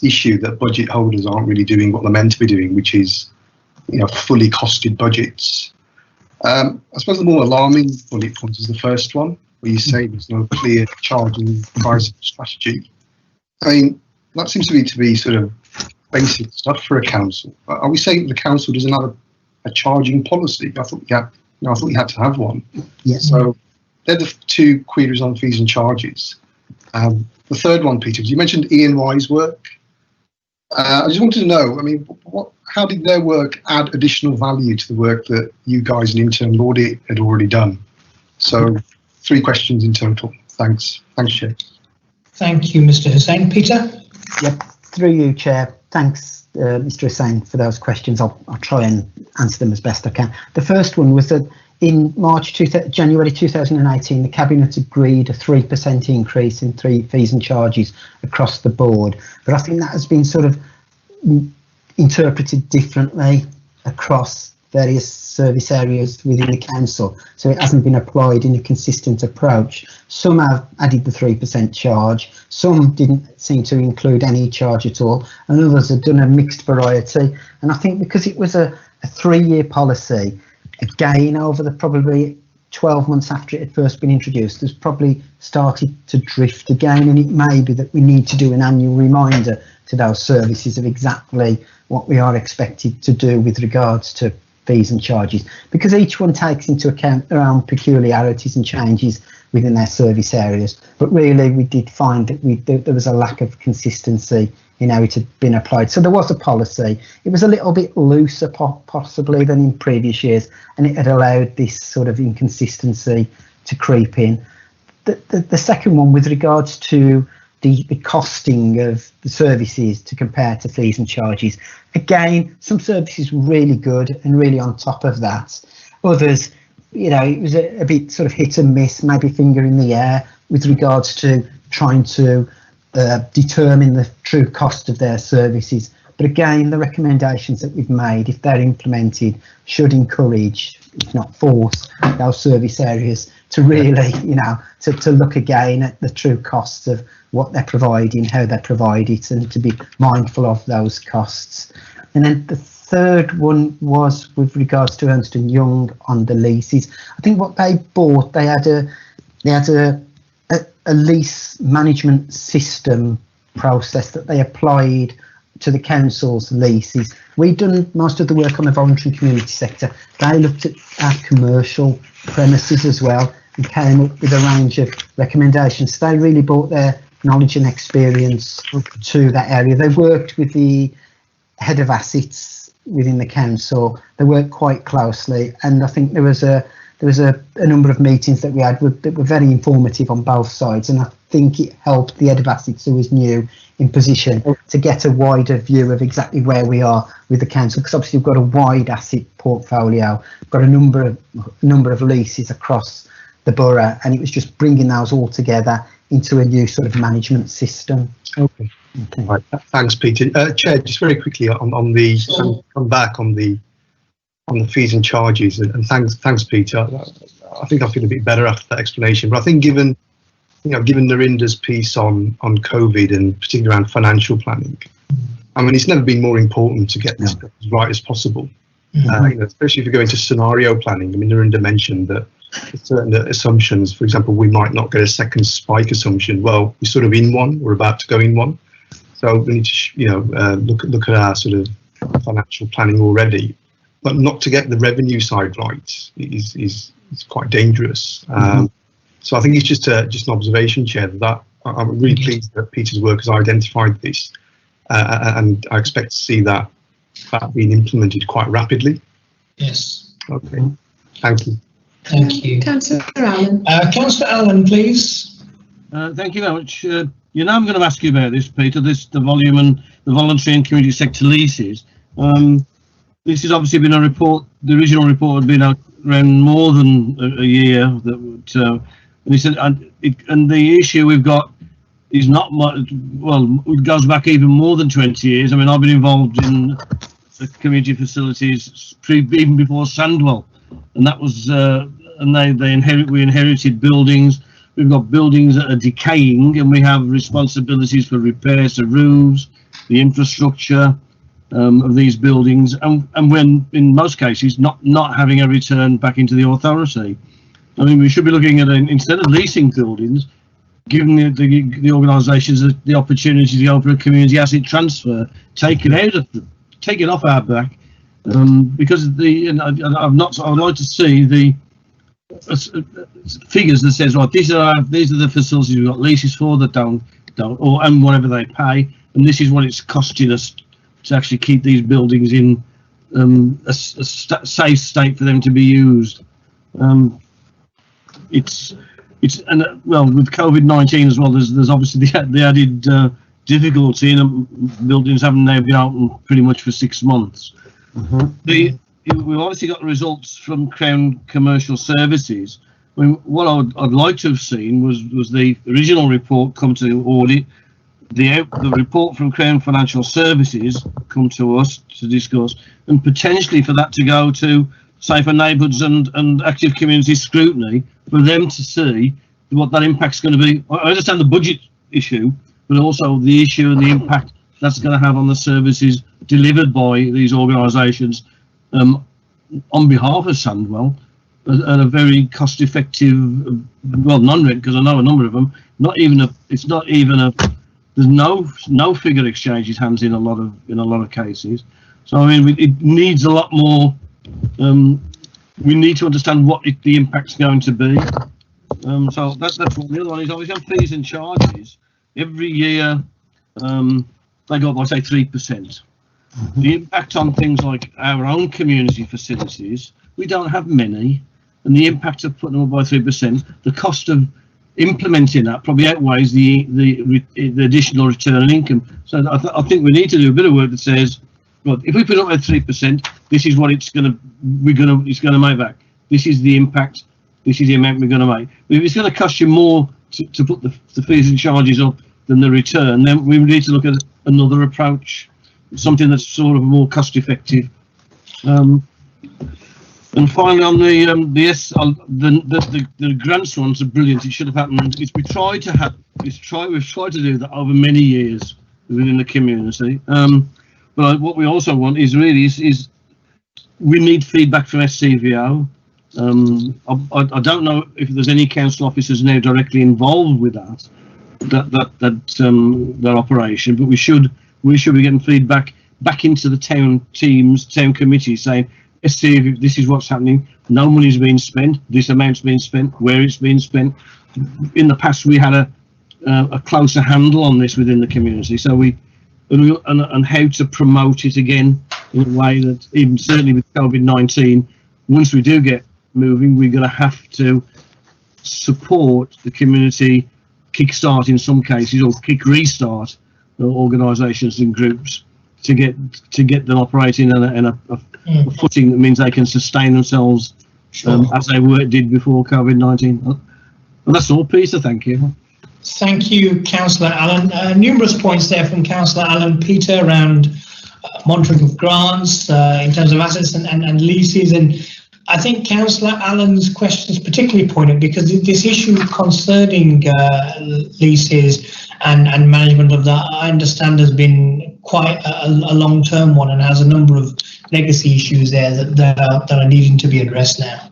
issue that budget holders aren't really doing what they're meant to be doing, which is, fully costed budgets? I suppose the more alarming bullet point is the first one, where you say there's no clear charging price strategy. I mean, that seems to be sort of basic stuff for a council. Are we saying the council doesn't have a charging policy? I thought we had to have one. Yes. So they're the two queries on fees and charges. The third one, Peter, you mentioned E&Y's work. I just wanted to know, I mean, how did their work add additional value to the work that you guys in internal audit had already done? So 3 questions in total. Thanks, Chair. Thank you, Mr. Hussain. Peter? Yep, through you, Chair. Thanks, Mr. Hussain, for those questions. I'll try and answer them as best I can. The first one was that in January 2018, the Cabinet agreed a 3% increase in fees and charges across the board. But I think that has been sort of interpreted differently across various service areas within the council. So it hasn't been applied in a consistent approach. Some have added the 3% charge, some didn't seem to include any charge at all, and others have done a mixed variety. And I think because it was a 3-year policy, again, over the probably 12 months after it had first been introduced, has probably started to drift again, and it may be that we need to do an annual reminder to those services of exactly what we are expected to do with regards to fees and charges, because each one takes into account their own peculiarities and changes within their service areas. But really, we did find that there was a lack of consistency in how it had been applied. So there was a policy. It was a little bit looser possibly than in previous years, and it had allowed this sort of inconsistency to creep in. The second one, with regards to the costing of the services to compare to fees and charges, again, some services were really good and really on top of that. Others, it was a bit sort of hit and miss, maybe finger in the air with regards to trying to determine the true cost of their services. But again, the recommendations that we've made, if they're implemented, should encourage, if not force, those service areas to really, to look again at the true costs of what they're providing, how they provide it, and to be mindful of those costs. And then the third one was with regards to Ernst & Young on the leases. I think what they bought, they had a lease management system process that they applied to the council's leases. We've done most of the work on the voluntary community sector. They looked at our commercial premises as well and came up with a range of recommendations. They really brought their knowledge and experience to that area. They worked with the head of assets within the council. They worked quite closely, and I think there was a number of meetings that we had that were very informative on both sides, and I think it helped the head of assets, who was new in position, to get a wider view of exactly where we are with the council, because obviously we've got a wide asset portfolio, we've got a number of leases across the borough, and it was just bringing those all together into a new sort of management system. Okay. Right. Thanks, Peter. Chair, just very quickly on the come back on the fees and charges, and thanks, Peter. I think I feel a bit better after that explanation. But I think given Narinda's piece on COVID and particularly around financial planning, I mean, it's never been more important to get this as right as possible. Especially if you go into scenario planning. I mean, Narinda mentioned that certain assumptions, for example, we might not get a second spike assumption. Well, we're sort of in one, we're about to go in one. So we need to, look at our sort of financial planning already, but not to get the revenue side right is quite dangerous. So I think it's just an observation, Chair, that I'm really pleased that Peter's work has identified this, and I expect to see that being implemented quite rapidly. Yes. Okay. Thank you. Thank you. Councillor Allen. Councillor Allen, please. Thank you very much. I'm going to ask you about this, Peter, the volume and the voluntary and community sector leases. This has obviously been a report, the original report had been out around more than a year. And he said, and the issue we've got is not much, well, it goes back even more than 20 years. I mean, I've been involved in the community facilities even before Sandwell, and that was, and we inherited buildings. We've got buildings that are decaying, and we have responsibilities for repairs to roofs, the infrastructure of these buildings, and when in most cases not having a return back into the authority. I mean, we should be looking at instead of leasing buildings, giving the organisations the opportunity to go for a community asset transfer, take it off our back, because I would like to see the figures that says, right, these are the facilities we've got leases for that don't and whatever they pay, and this is what it's costing us to actually keep these buildings in a safe state for them to be used. It's well, with COVID-19 as well, there's obviously the added difficulty in buildings having now been open pretty much for 6 months. We've obviously got results from Crown Commercial Services. I mean, what I'd like to have seen was the original report come to audit, the report from Crown Financial Services come to us to discuss, and potentially for that to go to safer neighbourhoods and active community scrutiny for them to see what that impact's going to be. I understand the budget issue, but also the issue and the impact that's going to have on the services delivered by these organisations on behalf of Sandwell at a very cost-effective, well, non-rent, because I know a number of them. There's no figure exchanges hands in a lot of cases. So I mean, it needs a lot more. We need to understand what the impact's going to be. So that's one. The other one is obviously on fees and charges. Every year, they go up by say 3%. The impact on things like our own community facilities, we don't have many, and the impact of putting them up by 3%, the cost of implementing that probably outweighs the additional return on income. So I think we need to do a bit of work that says, well, if we put it up at 3%, this is what it's going to make back. This is the impact. This is the amount we're going to make. But if it's going to cost you more to put the fees and charges up than the return, then we need to look at another approach, something that's sort of more cost effective. And finally, on the grants ones are brilliant. It should have happened. We've tried to do that over many years within the community. But what we also want is we need feedback from SCVO. I don't know if there's any council officers now directly involved with that operation, but we should be getting feedback back into the town teams, town committees, saying, SCVO, this is what's happening. No money's being spent. This amount's being spent. Where it's being spent. In the past, we had a closer handle on this within the community. So and how to promote it again in a way that, even certainly with COVID-19, once we do get moving, we're going to have to support the community kickstart in some cases, or restart organisations and groups to get them operating in a footing that means they can sustain themselves as they did before COVID-19. Well, that's all, Peter. Thank you. Thank you, Councillor Allen. Numerous points there from Councillor Allen, Peter, around monitoring of grants in terms of assets and leases. And I think Councillor Allen's questions particularly pointed, because this issue concerning leases and management of that, I understand, has been quite a long-term one and has a number of legacy issues there that are needing to be addressed now.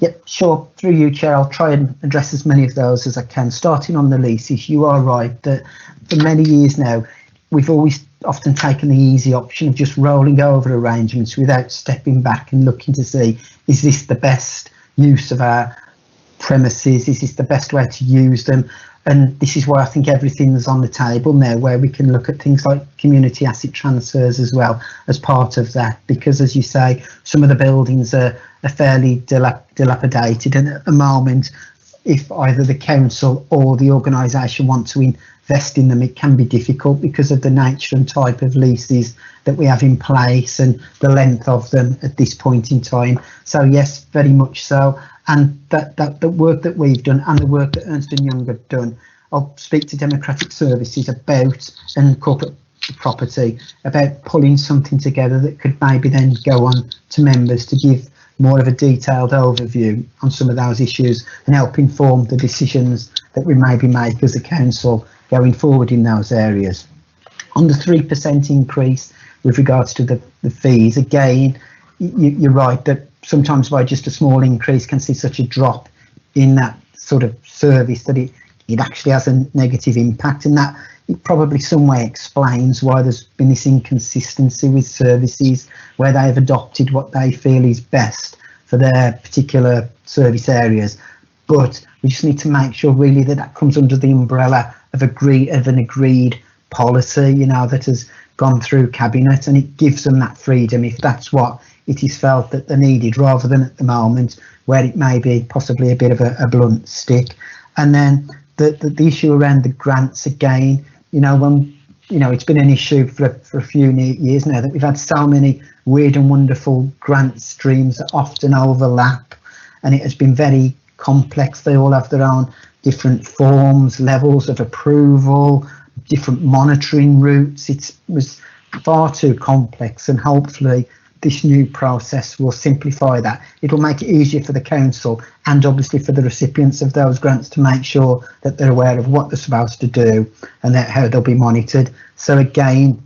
Yep, sure. Through you, Chair, I'll try and address as many of those as I can. Starting on the leases, you are right that for many years now, we've always often taken the easy option of just rolling over arrangements without stepping back and looking to see, is this the best use of our premises? Is this the best way to use them? And this is why I think everything's on the table now, where we can look at things like community asset transfers as well as part of that, because as you say, some of the buildings are fairly dilapidated, and at the moment, if either the council or the organisation want to invest in them, it can be difficult because of the nature and type of leases that we have in place and the length of them at this point in time. So yes, very much so. And that the work that we've done and the work that Ernst & Young have done, I'll speak to Democratic Services about, and corporate property, about pulling something together that could maybe then go on to members to give more of a detailed overview on some of those issues and help inform the decisions that we maybe make as a council going forward in those areas. On the 3% increase with regards to the fees, again, you're right that sometimes by just a small increase can see such a drop in that sort of service that it actually has a negative impact, and that it probably some way explains why there's been this inconsistency with services where they've adopted what they feel is best for their particular service areas. But we just need to make sure really that comes under the umbrella of an agreed policy, you know, that has gone through cabinet, and it gives them that freedom if that's what it is felt that they needed, rather than at the moment where it may be possibly a bit of a blunt stick. And then the issue around the grants again, when it's been an issue for a few years now that we've had so many weird and wonderful grant streams that often overlap, and it has been very complex. They all have their own different forms, levels of approval, different monitoring routes. It was far too complex, and hopefully this new process will simplify that. It'll make it easier for the council and obviously for the recipients of those grants to make sure that they're aware of what they're supposed to do and how they'll be monitored. So again,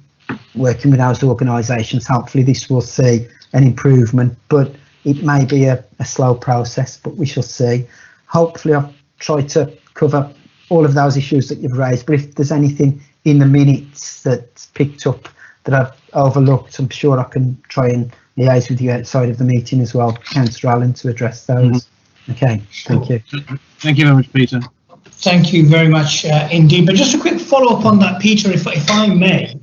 working with those organisations, hopefully this will see an improvement, but it may be a slow process, but we shall see. Hopefully I've tried to cover all of those issues that you've raised, but if there's anything in the minutes that's picked up that I've overlooked, I'm sure I can try and liaise with you outside of the meeting as well, Councillor Allen, to address those. Okay, thank you. Thank you very much, Peter. Thank you very much indeed. But just a quick follow-up on that, Peter, if I may.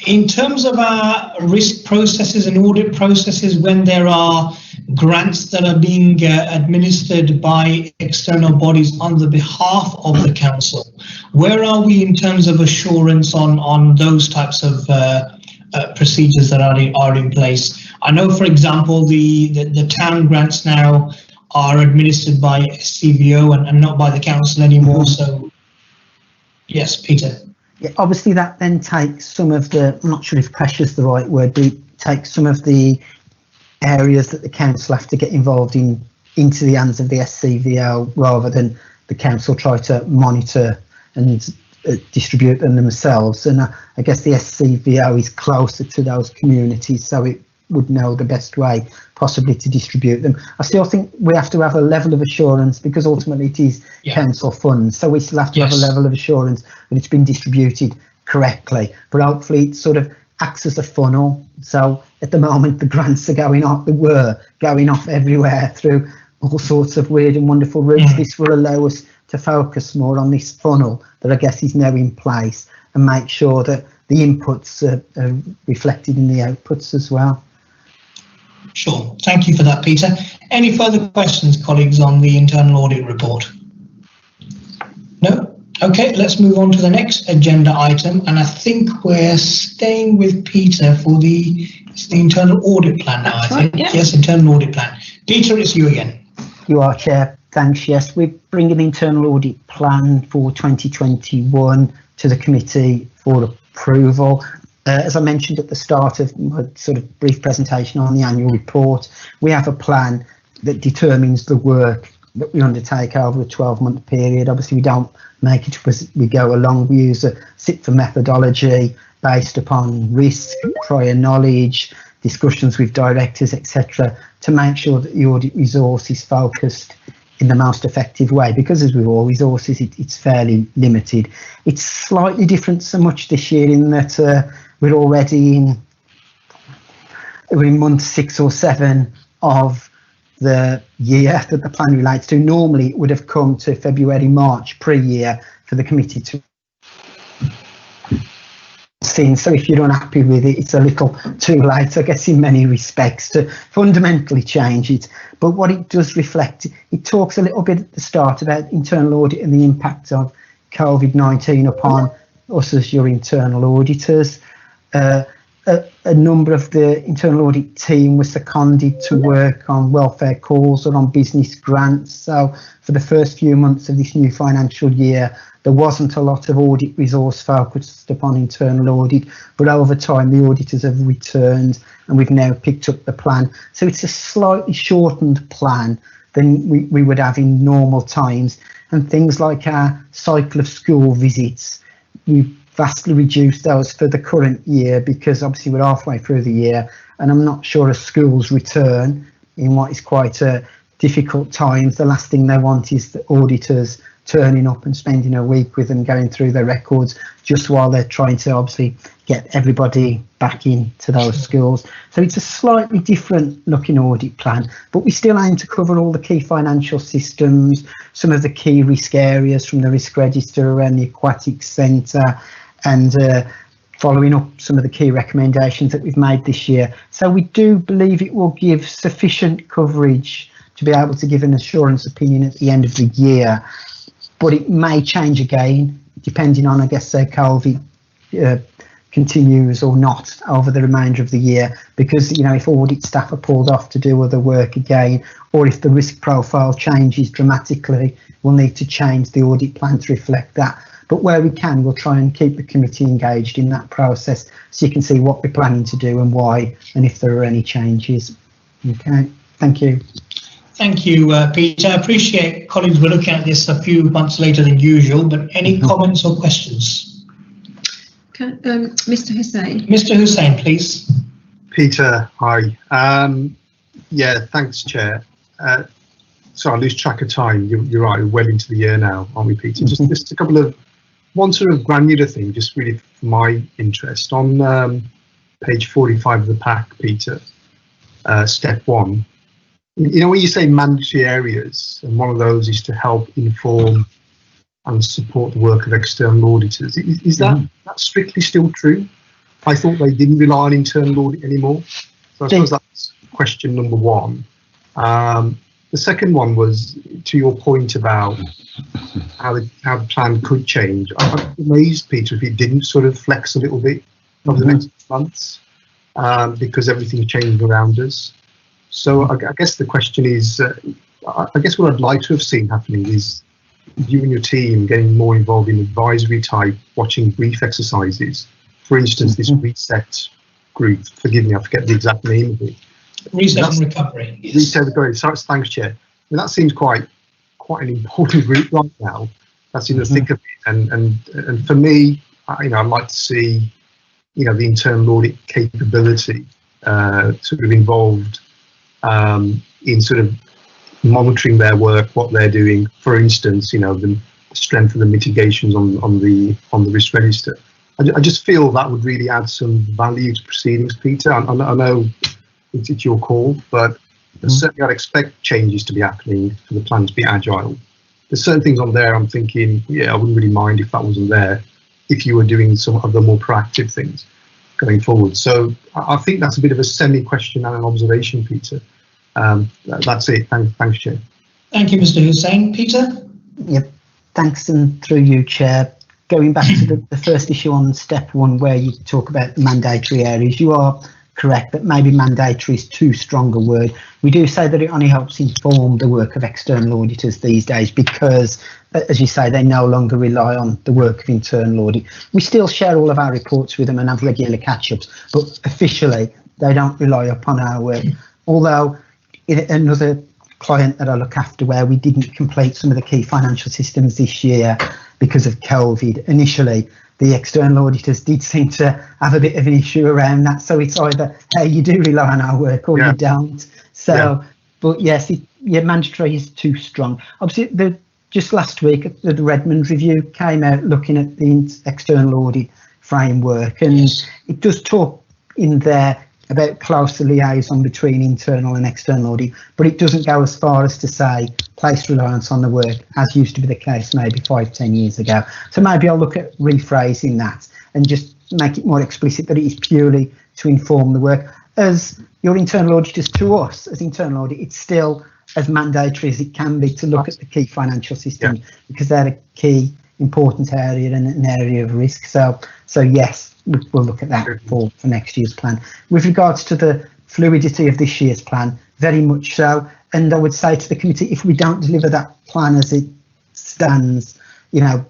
In terms of our risk processes and audit processes, when there are grants that are being administered by external bodies on the behalf of the council, where are we in terms of assurance on those types of procedures that are in place? I know, for example, the town grants now are administered by SCVO and not by the council anymore. So, yes, Peter. Yeah, obviously that then takes some of the, I'm not sure if pressure is the right word, but it takes some of the areas that the council have to get involved in into the hands of the SCVO, rather than the council try to monitor and distribute them themselves. And I guess the SCVO is closer to those communities, so it would know the best way possibly to distribute them. I still think we have to have a level of assurance, because ultimately it is council funds, so we still have to have a level of assurance that it's been distributed correctly. But hopefully it sort of acts as a funnel. So at the moment the grants are going off, they were going off everywhere through all sorts of weird and wonderful routes. This will allow us to focus more on this funnel that I guess is now in place, and make sure that the inputs are reflected in the outputs as well. Sure. Thank you for that, Peter. Any further questions, colleagues, on the internal audit report? No? Okay, let's move on to the next agenda item. And I think we're staying with Peter for the internal audit plan now, I think. Right, yeah. Yes, internal audit plan. Peter, it's you again. You are, Chair. Thanks. Yes, we're bringing the internal audit plan for 2021 to the committee for approval. As I mentioned at the start of my sort of brief presentation on the annual report, we have a plan that determines the work that we undertake over a 12-month period. Obviously, we don't make it as we go along. We use a SIPFA methodology based upon risk, prior knowledge, discussions with directors, etc., to make sure that the audit resource is focused in the most effective way, because as with all resources, it's fairly limited. It's slightly different so much this year in that we're already in month 6 or 7 of the year that the plan relates to. Normally it would have come to February, March pre-year for the committee to see. So if you're unhappy with it, it's a little too late, I guess, in many respects to fundamentally change it. But what it does reflect, it talks a little bit at the start about internal audit and the impact of COVID-19 upon us as your internal auditors. A number of the internal audit team was seconded to work on welfare calls or on business grants. So for the first few months of this new financial year, there wasn't a lot of audit resource focused upon internal audit, but over time the auditors have returned and we've now picked up the plan. So it's a slightly shortened plan than we would have in normal times. And things like our cycle of school visits, we've vastly reduced those for the current year, because obviously we're halfway through the year and I'm not sure as schools return in what is quite a difficult times, the last thing they want is the auditors turning up and spending a week with them going through their records just while they're trying to obviously get everybody back into those schools. So it's a slightly different looking audit plan, but we still aim to cover all the key financial systems, some of the key risk areas from the risk register around the aquatic centre, and following up some of the key recommendations that we've made this year. So we do believe it will give sufficient coverage to be able to give an assurance opinion at the end of the year, but it may change again depending on, I guess, COVID continues or not over the remainder of the year, because, you know, if audit staff are pulled off to do other work again, or if the risk profile changes dramatically, we'll need to change the audit plan to reflect that. But where we can, we'll try and keep the committee engaged in that process so you can see what we're planning to do and why, and if there are any changes. Okay, thank you. Thank you, Peter. I appreciate colleagues were looking at this a few months later than usual, but any comments or questions? Mr. Hussain. Mr. Hussain, please. Peter, hi. Yeah, thanks, Chair. So I lose track of time. You're right, we're well into the year now, aren't we, Peter? Just a couple of, one sort of granular thing, just really for my interest. On page 45 of the pack, Peter, step 1, you know, when you say mandatory areas, and one of those is to help inform and support the work of external auditors, is that strictly still true? I thought they didn't rely on internal audit anymore. So I suppose that's question number 1. The second one was to your point about how the plan could change. I'm amazed, Peter, if it didn't sort of flex a little bit over the next months, because everything's changing around us. So I guess the question is, I guess what I'd like to have seen happening is you and your team getting more involved in advisory type, watching brief exercises. For instance, this reset group, forgive me, I forget the exact name of it. Reset and recovery. Yes. Reset and recovery. So thanks, Chair. I mean, that seems quite an important group right now. That's in the thick of it. And for me, you know, I'd like to see, you know, the internal audit capability sort of involved in sort of monitoring their work, what they're doing. For instance, you know, the strength of the mitigations on the risk register. I just feel that would really add some value to proceedings, Peter. I know it's your call, but certainly I'd expect changes to be happening for the plan to be agile. There's certain things on there I'm thinking, yeah, I wouldn't really mind if that wasn't there, if you were doing some of the more proactive things going forward. So I think that's a bit of a semi-question and an observation, Peter. That's it. Thanks, Chair. Thank you, Mr. Hussain. Peter? Yep, thanks, and through you, Chair. Going back to the first issue on step 1, where you talk about mandatory areas, you are correct that maybe mandatory is too strong a word. We do say that it only helps inform the work of external auditors these days because, as you say, they no longer rely on the work of internal audit. We still share all of our reports with them and have regular catch-ups, but officially they don't rely upon our work. Although another client that I look after, where we didn't complete some of the key financial systems this year because of COVID, initially the external auditors did seem to have a bit of an issue around that. So it's either, hey, you do rely on our work or you don't. So, but yes, mandatory is too strong. Obviously, just last week, the Redmond review came out looking at the external audit framework, and it does talk in there about closer liaison between internal and external audit, but it doesn't go as far as to say place reliance on the work, as used to be the case maybe 5-10 years ago. So maybe I'll look at rephrasing that and just make it more explicit that it is purely to inform the work. As your internal auditors, to us as internal audit, it's still as mandatory as it can be to look at the key financial systems, because they're a key important area and an area of risk. So yes, we'll look at that for next year's plan. With regards to the fluidity of this year's plan, very much so. And I would say to the committee, if we don't deliver that plan as it stands, you know,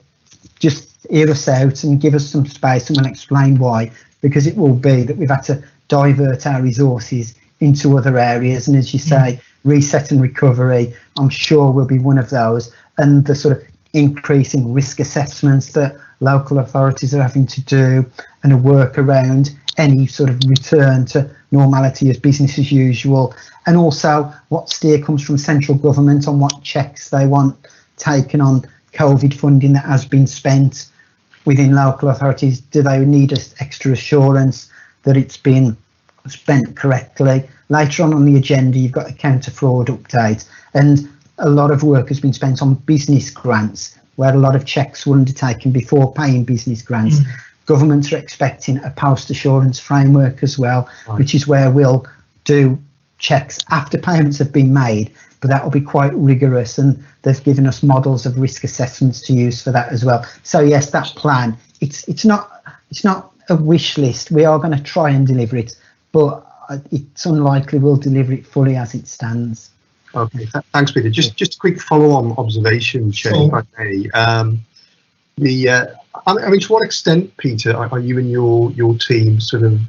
just hear us out and give us some space and we'll explain why, because it will be that we've had to divert our resources into other areas. And as you say, reset and recovery, I'm sure will be one of those. And the sort of increasing risk assessments that local authorities are having to do, and a work around any sort of return to normality as business as usual, and also what steer comes from central government on what checks they want taken on COVID funding that has been spent within local authorities. Do they need extra assurance that it's been spent correctly? Later on the agenda, you've got a counter fraud update, and a lot of work has been spent on business grants, where a lot of checks were undertaken before paying business grants. governments are expecting a post-assurance framework as well, which is where we'll do checks after payments have been made, but that will be quite rigorous, and they've given us models of risk assessments to use for that as well. So yes, that plan, it's not a wish list. We are going to try and deliver it, but it's unlikely we'll deliver it fully as it stands. Okay, thanks, Peter. Just a quick follow-on observation, Chair, if I may. I mean, to what extent, Peter, are you and your team sort of,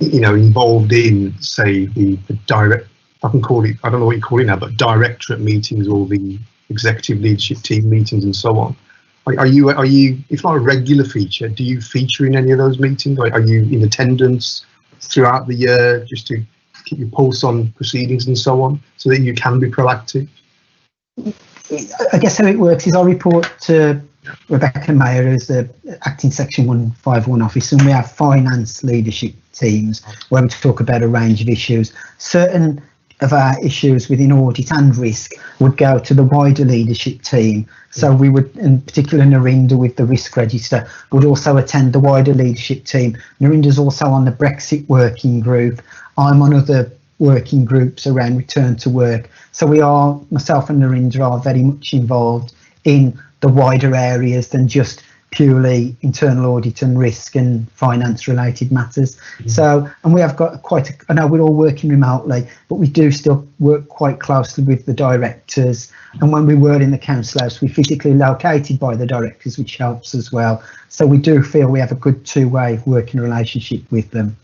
involved in, say, the direct, I can call it, I don't know what you call it now, but directorate meetings or the executive leadership team meetings and so on? Are you, if not a regular feature, do you feature in any of those meetings? Are you in attendance throughout the year just to keep your pulse on proceedings and so on, so that you can be proactive? I guess how it works is I report to Rebecca Mayer as the acting section 151 officer, and we have finance leadership teams where we talk about a range of issues. Certain of our issues within audit and risk would go to the wider leadership team. So we would, in particular, Narinda with the risk register would also attend the wider leadership team. Narinda's also on the Brexit working group. I'm on other working groups around return to work. So we are, myself and Narinda are very much involved in the wider areas than just purely internal audit and risk and finance related matters. So, and we have got I know we're all working remotely, but we do still work quite closely with the directors. And when we were in the council house, we're physically located by the directors, which helps as well. So we do feel we have a good two-way working relationship with them.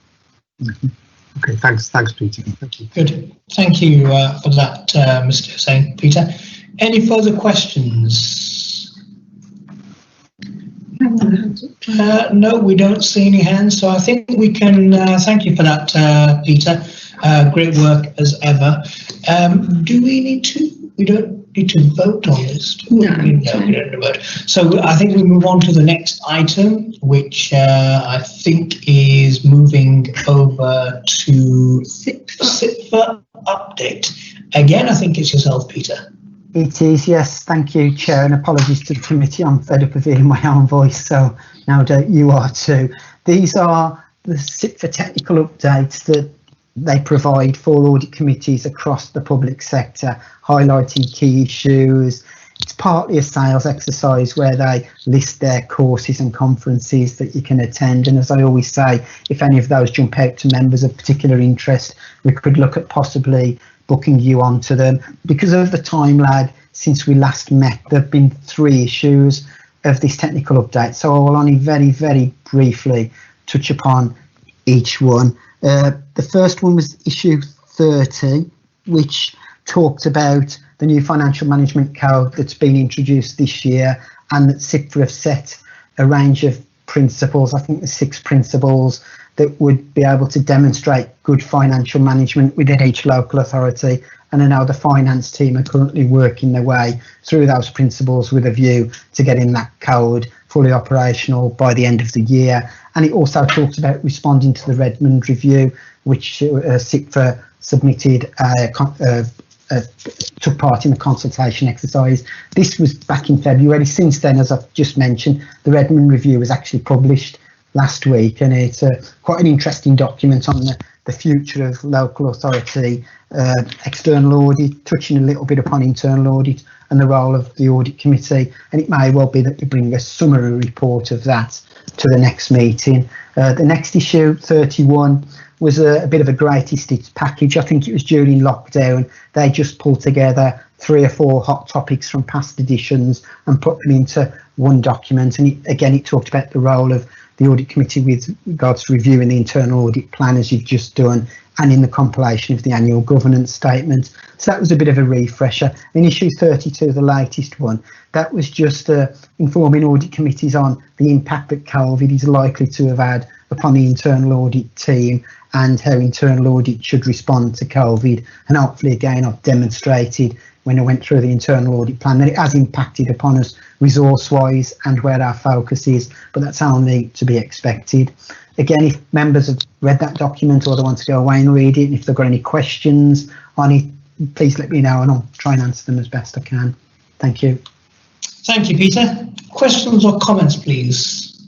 Okay, thanks, Peter. Thank you. Good. Thank you for that, Mr. Hussain. Peter, any further questions? No, we don't see any hands, so I think we can thank you for that, Peter. Great work as ever. Do we need to? We don't need to vote on this. No, we don't need to vote. So I think we move on to the next item, which I think is moving over to SIPFA update. Again, I think it's yourself, Peter. It is, yes. Thank you, Chair, and apologies to the committee. I'm fed up of hearing my own voice, so no doubt you are too. These are the SIPFA technical updates that they provide for audit committees across the public sector, highlighting key issues. It's partly a sales exercise where they list their courses and conferences that you can attend. And as I always say, if any of those jump out to members of particular interest, we could look at possibly booking you onto them. Because of the time lag since we last met, there have been 3 issues of this technical update. So I will only very, very briefly touch upon each one. The first one was issue 30, which talked about the new financial management code that's been introduced this year, and that SIPFA have set a range of principles. I think there's 6 principles that would be able to demonstrate good financial management within each local authority. And I know the finance team are currently working their way through those principles with a view to getting that code fully operational by the end of the year. And it also talks about responding to the Redmond review, which SIPFA submitted, took part in the consultation exercise. This was back in February. Since then, as I've just mentioned, the Redmond review was actually published last week, and it's quite an interesting document on the future of local authority external audit, touching a little bit upon internal audit and the role of the audit committee. And it may well be that we bring a summary report of that to the next meeting. The next issue, 31, was a bit of a greatest hits package. I think it was during lockdown. They just pulled together 3 or 4 hot topics from past editions and put them into one document. And it talked about the role of the audit committee with regards to reviewing the internal audit plan, as you've just done, and in the compilation of the annual governance statement. So that was a bit of a refresher. In issue 32, the latest one, that was just informing audit committees on the impact that COVID is likely to have had upon the internal audit team and how internal audit should respond to COVID. And hopefully, again, I've demonstrated when I went through the internal audit plan that it has impacted upon us resource-wise and where our focus is, but that's only to be expected. Again, if members have read that document or they want to go away and read it, and if they've got any questions on it, please let me know and I'll try and answer them as best I can. Thank you. Thank you, Peter. Questions or comments, please?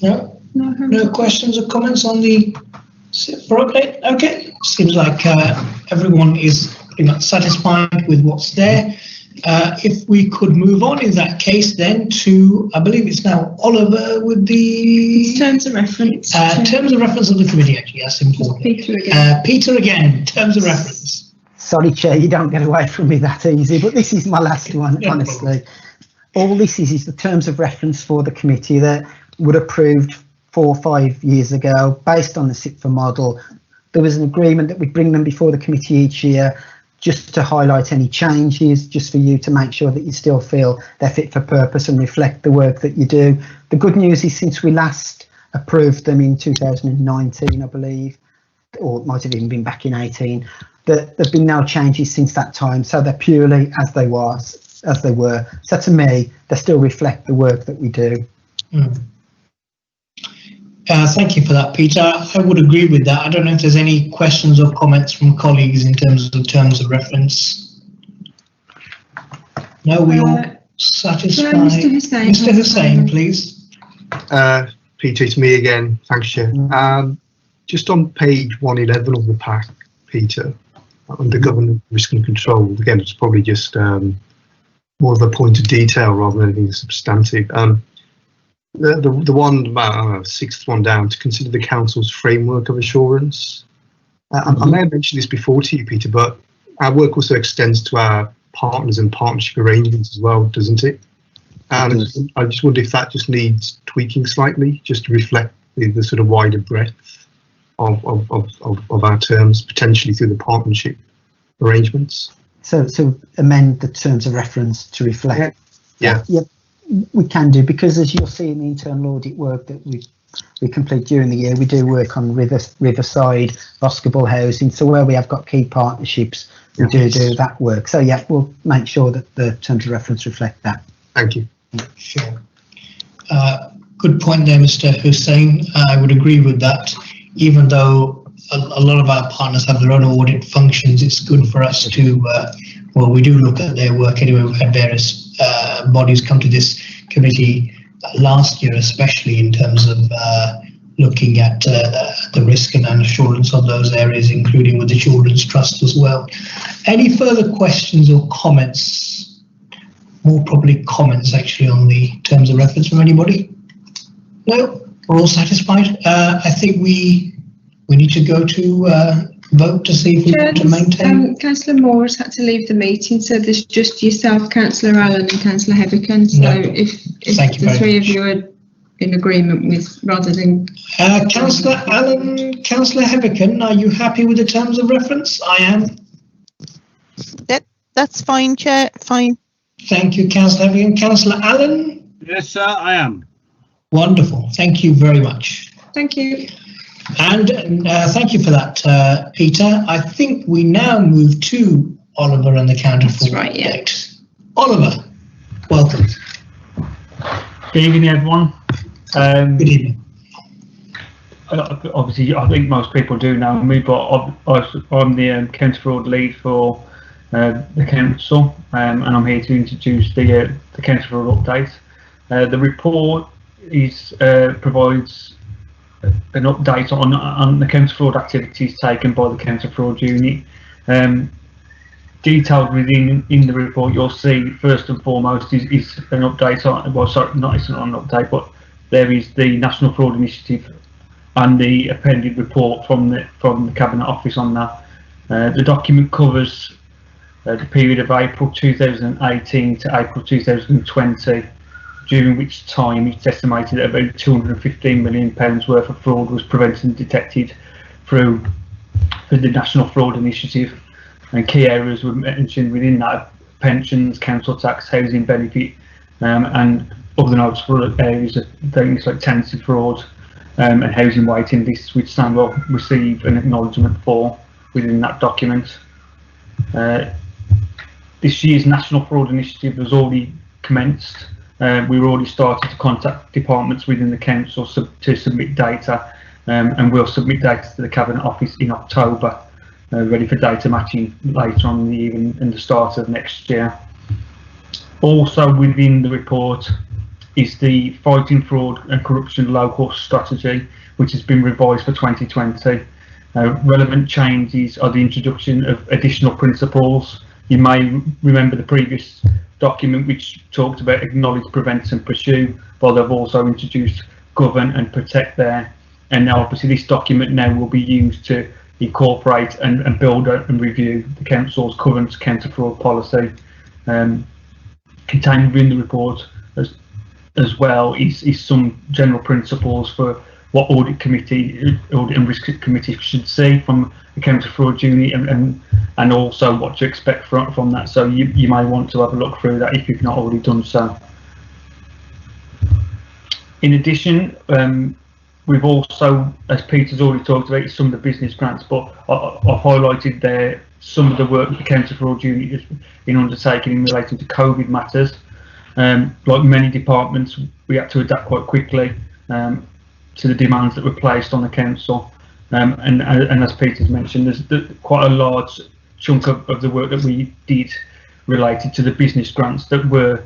No? No, No questions or comments on the SIP for update? Okay, seems like everyone is pretty much satisfied with what's there. If we could move on in that case then to, I believe it's now Oliver with the terms of reference. terms of reference of the committee, actually, that's important. Peter again. Peter again, terms of reference. Sorry, Chair, you don't get away from me that easy, but this is my last one, No honestly. All this is the terms of reference for the committee that were approved 4 or 5 years ago, based on the SIPFA model. There was an agreement that we'd bring them before the committee each year, just to highlight any changes, just for you to make sure that you still feel they're fit for purpose and reflect the work that you do. The good news is, since we last approved them in 2019, I believe, or it might have even been back in 18, that there've been no changes since that time, so they're purely as they were. So to me, they still reflect the work that we do. Thank you for that, Peter. I would agree with that. I don't know if there's any questions or comments from colleagues in terms of reference. No, we all satisfied. Mr. Hussain. Mr. Hussain, please. Peter, it's me again. Thanks, Chair. Just on page 111 of the pack, Peter, under governance, risk and control, again, it's probably just more of a point of detail rather than anything substantive. The one about sixth one down, to consider the council's framework of assurance. I may have mentioned this before to you, Peter, but our work also extends to our partners and partnership arrangements as well, doesn't it? And I just wonder if that just needs tweaking slightly, just to reflect the sort of wider breadth of our terms, potentially through the partnership arrangements. So amend the terms of reference to reflect. Yeah. Yep, we can do, because as you'll see in the internal audit work that we complete during the year, we do work on Riverside, Boscobel housing. So where we have got key partnerships, we do that work. So yeah, we'll make sure that the terms of reference reflect that. Thank you. Sure. Good point there, Mr. Hussain. I would agree with that. Even though a lot of our partners have their own audit functions, it's good for us to, well, we do look at their work anyway. We've had various bodies come to this committee last year, especially in terms of looking at the risk and assurance of those areas, including with the Children's Trust as well. Any further questions or comments? More probably comments actually on the terms of reference from anybody? No, we're all satisfied. I think we need to go to vote to see if we want to maintain. Councillor Moore has had to leave the meeting, so there's just yourself, Councillor Allen and Councillor Hebekin. So if the three of you are in agreement with, rather than... Councillor Allen, Councillor Hebekin, are you happy with the terms of reference? I am. That's fine, Chair, fine. Thank you, Councillor Hebekin. Councillor Allen? Yes, sir, I am. Wonderful. Thank you very much. Thank you. And thank you for that, Peter. I think we now move to Oliver and the counter for update. Oliver, welcome. Good evening, everyone. Good evening. Obviously, I think most people do know me, but I'm the counter fraud lead for the council, and I'm here to introduce the counter fraud update. The report provides an update on the counter fraud activities taken by the counter fraud unit. Detailed in the report, you'll see first and foremost is an update on, well, sorry, it's not an update, but there is the National Fraud Initiative and the appended report from the Cabinet Office on that. The document covers the period of April 2018 to April 2020. During which time it's estimated that about £215 million worth of fraud was prevented and detected through the National Fraud Initiative. And key areas were mentioned within that: pensions, council tax, housing benefit, and other notable areas of things like tenancy fraud and housing waiting lists, which Sam will receive an acknowledgement for within that document. This year's National Fraud Initiative has already commenced. We've already started to contact departments within the council to submit data, and we'll submit data to the Cabinet Office in October, ready for data matching later on in the year and the start of next year. Also within the report is the Fighting Fraud and Corruption Local Strategy, which has been revised for 2020. Relevant changes are the introduction of additional principles. You may remember the previous document which talked about acknowledge, prevent and pursue, but they've also introduced govern and protect there. And now obviously this document now will be used to incorporate and build and review the Council's current counter-fraud policy. Contained within the report as well is some general principles for what Audit and Risk Committee should see from the counter-fraud unit, and also what to expect from that. So you may want to have a look through that if you've not already done so. In addition, we've also, as Peter's already talked about, some of the business grants, but I've highlighted there some of the work the counter-fraud unit has been undertaking in relation to COVID matters. Like many departments, we had to adapt quite quickly to the demands that were placed on the council. And as Peter's mentioned, there's quite a large chunk of the work that we did related to the business grants that were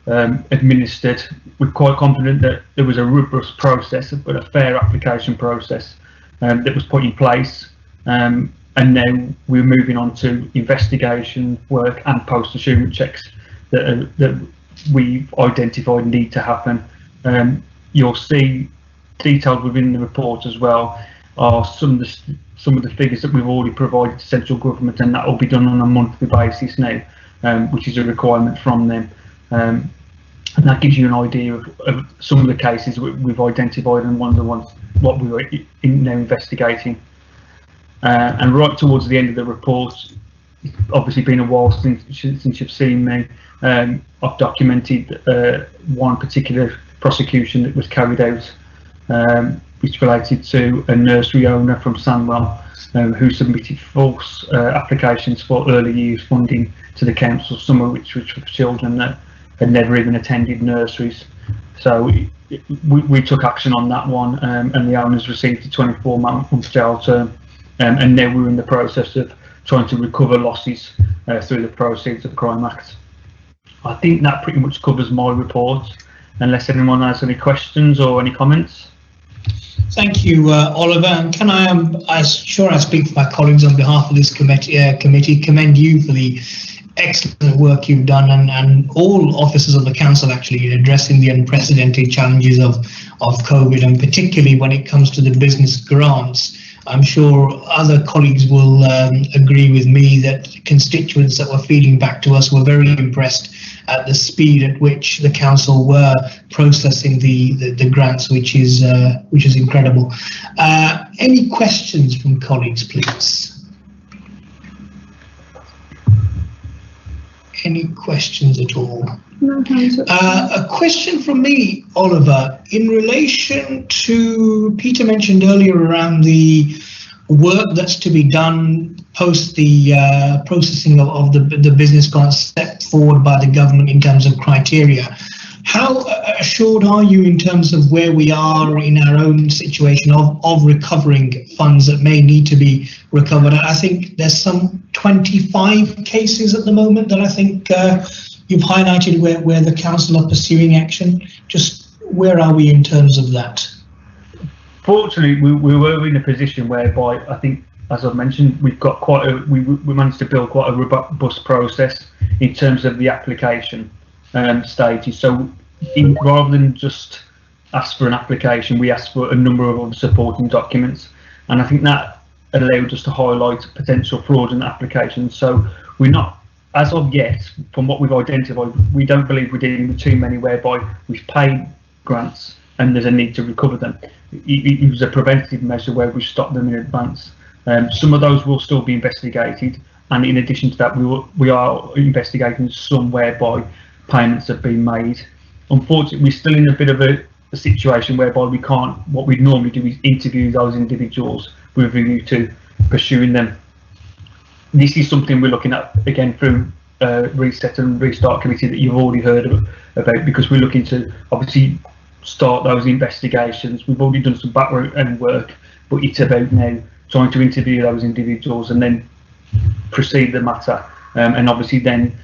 administered. We're quite confident that there was a robust process, but a fair application process that was put in place. And now we're moving on to investigation work and post-assurance checks that we've identified need to happen. You'll see detailed within the report as well are some of the figures that we've already provided to central government, and that will be done on a monthly basis now, which is a requirement from them. And that gives you an idea of some of the cases we've identified and one of the ones what we were now investigating. And right towards the end of the report, it's obviously been a while since you've seen me. I've documented one particular prosecution that was carried out, which related to a nursery owner from Sandwell who submitted false applications for early years funding to the council, some of which were for children that had never even attended nurseries. So we took action on that one, and the owners received a 24-month jail term, and now we're in the process of trying to recover losses through the proceeds of the Crime Act. I think that pretty much covers my report, unless anyone has any questions or any comments. Thank you, Oliver. And can I speak for my colleagues on behalf of this committee, commend you for the excellent work you've done, and all officers of the council actually in addressing the unprecedented challenges of COVID, and particularly when it comes to the business grants. I'm sure other colleagues will agree with me that constituents that were feeding back to us were very impressed at the speed at which the council were processing the grants, which is incredible. Any questions from colleagues, please? Any questions at all? No, a question from me, Oliver, in relation to Peter mentioned earlier around the work that's to be done post the processing of the business grants set forward by the government in terms of criteria. How assured are you in terms of where we are in our own situation of recovering funds that may need to be recovered? I think there's some 25 cases at the moment that I think you've highlighted where the council are pursuing action. Just where are we in terms of that? Fortunately, we were in a position whereby I think, as I've mentioned, we've got we managed to build quite a robust process in terms of the application stages. So rather than just ask for an application, we asked for a number of other supporting documents, and I think that allowed us to highlight potential fraudulent applications. So we're not, as of yet, from what we've identified, we don't believe we're dealing with too many whereby we've paid grants and there's a need to recover them. It was a preventative measure where we stopped them in advance. Some of those will still be investigated, and in addition to that, we are investigating some whereby payments have been made. Unfortunately, we're still in a bit of a situation whereby we can't. What we'd normally do is interview those individuals with a view to pursuing them. This is something we're looking at again through Reset and Restart Committee that you've already heard about, because we're looking to obviously start those investigations. We've already done some background work, but it's about now trying to interview those individuals and then proceed the matter. And obviously then,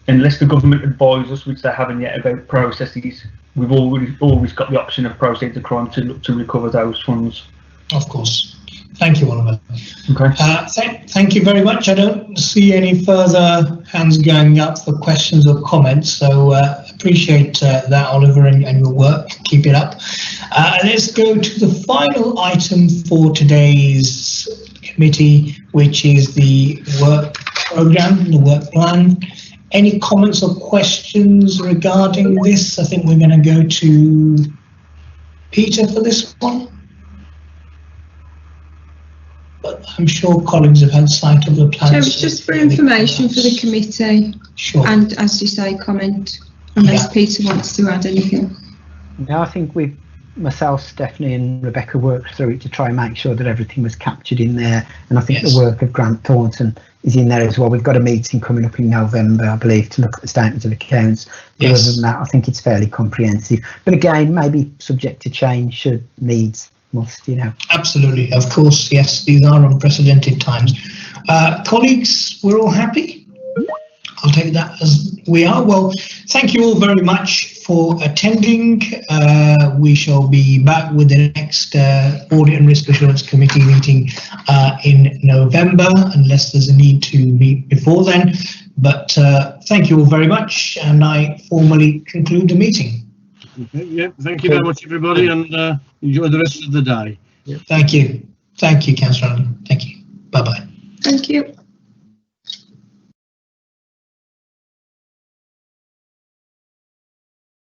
unless the government advise us, which they haven't yet, about processes, we've always got the option of proceeds of crime to look to recover those funds. Of course. Thank you, Oliver. Okay. Thank you very much. I don't see any further hands going up for questions or comments, so appreciate that, Oliver, and your work. Keep it up. Let's go to the final item for today's committee, which is the work programme, the work plan. Any comments or questions regarding this? I think we're going to go to Peter for this one. But I'm sure colleagues have had sight of the plans. So it's just for information for the committee. Sure. And as you say, comment unless Peter wants to add anything. No, I think myself, Stephanie and Rebecca worked through it to try and make sure that everything was captured in there. And I think the work of Grant Thornton is in there as well. We've got a meeting coming up in November, I believe, to look at the statements of accounts. But other than that, I think it's fairly comprehensive. But again, maybe subject to change should needs must, Absolutely, of course, yes, these are unprecedented times. Colleagues, we're all happy? I'll take that as we are. Well, thank you all very much for attending. We shall be back with the next Audit and Risk Assurance Committee meeting in November, unless there's a need to meet before then. But thank you all very much, and I formally conclude the meeting. Yeah, thank you very much, everybody, and enjoy the rest of the day. Thank you. Thank you, Councillor Allen. Thank you. Bye-bye. Thank you.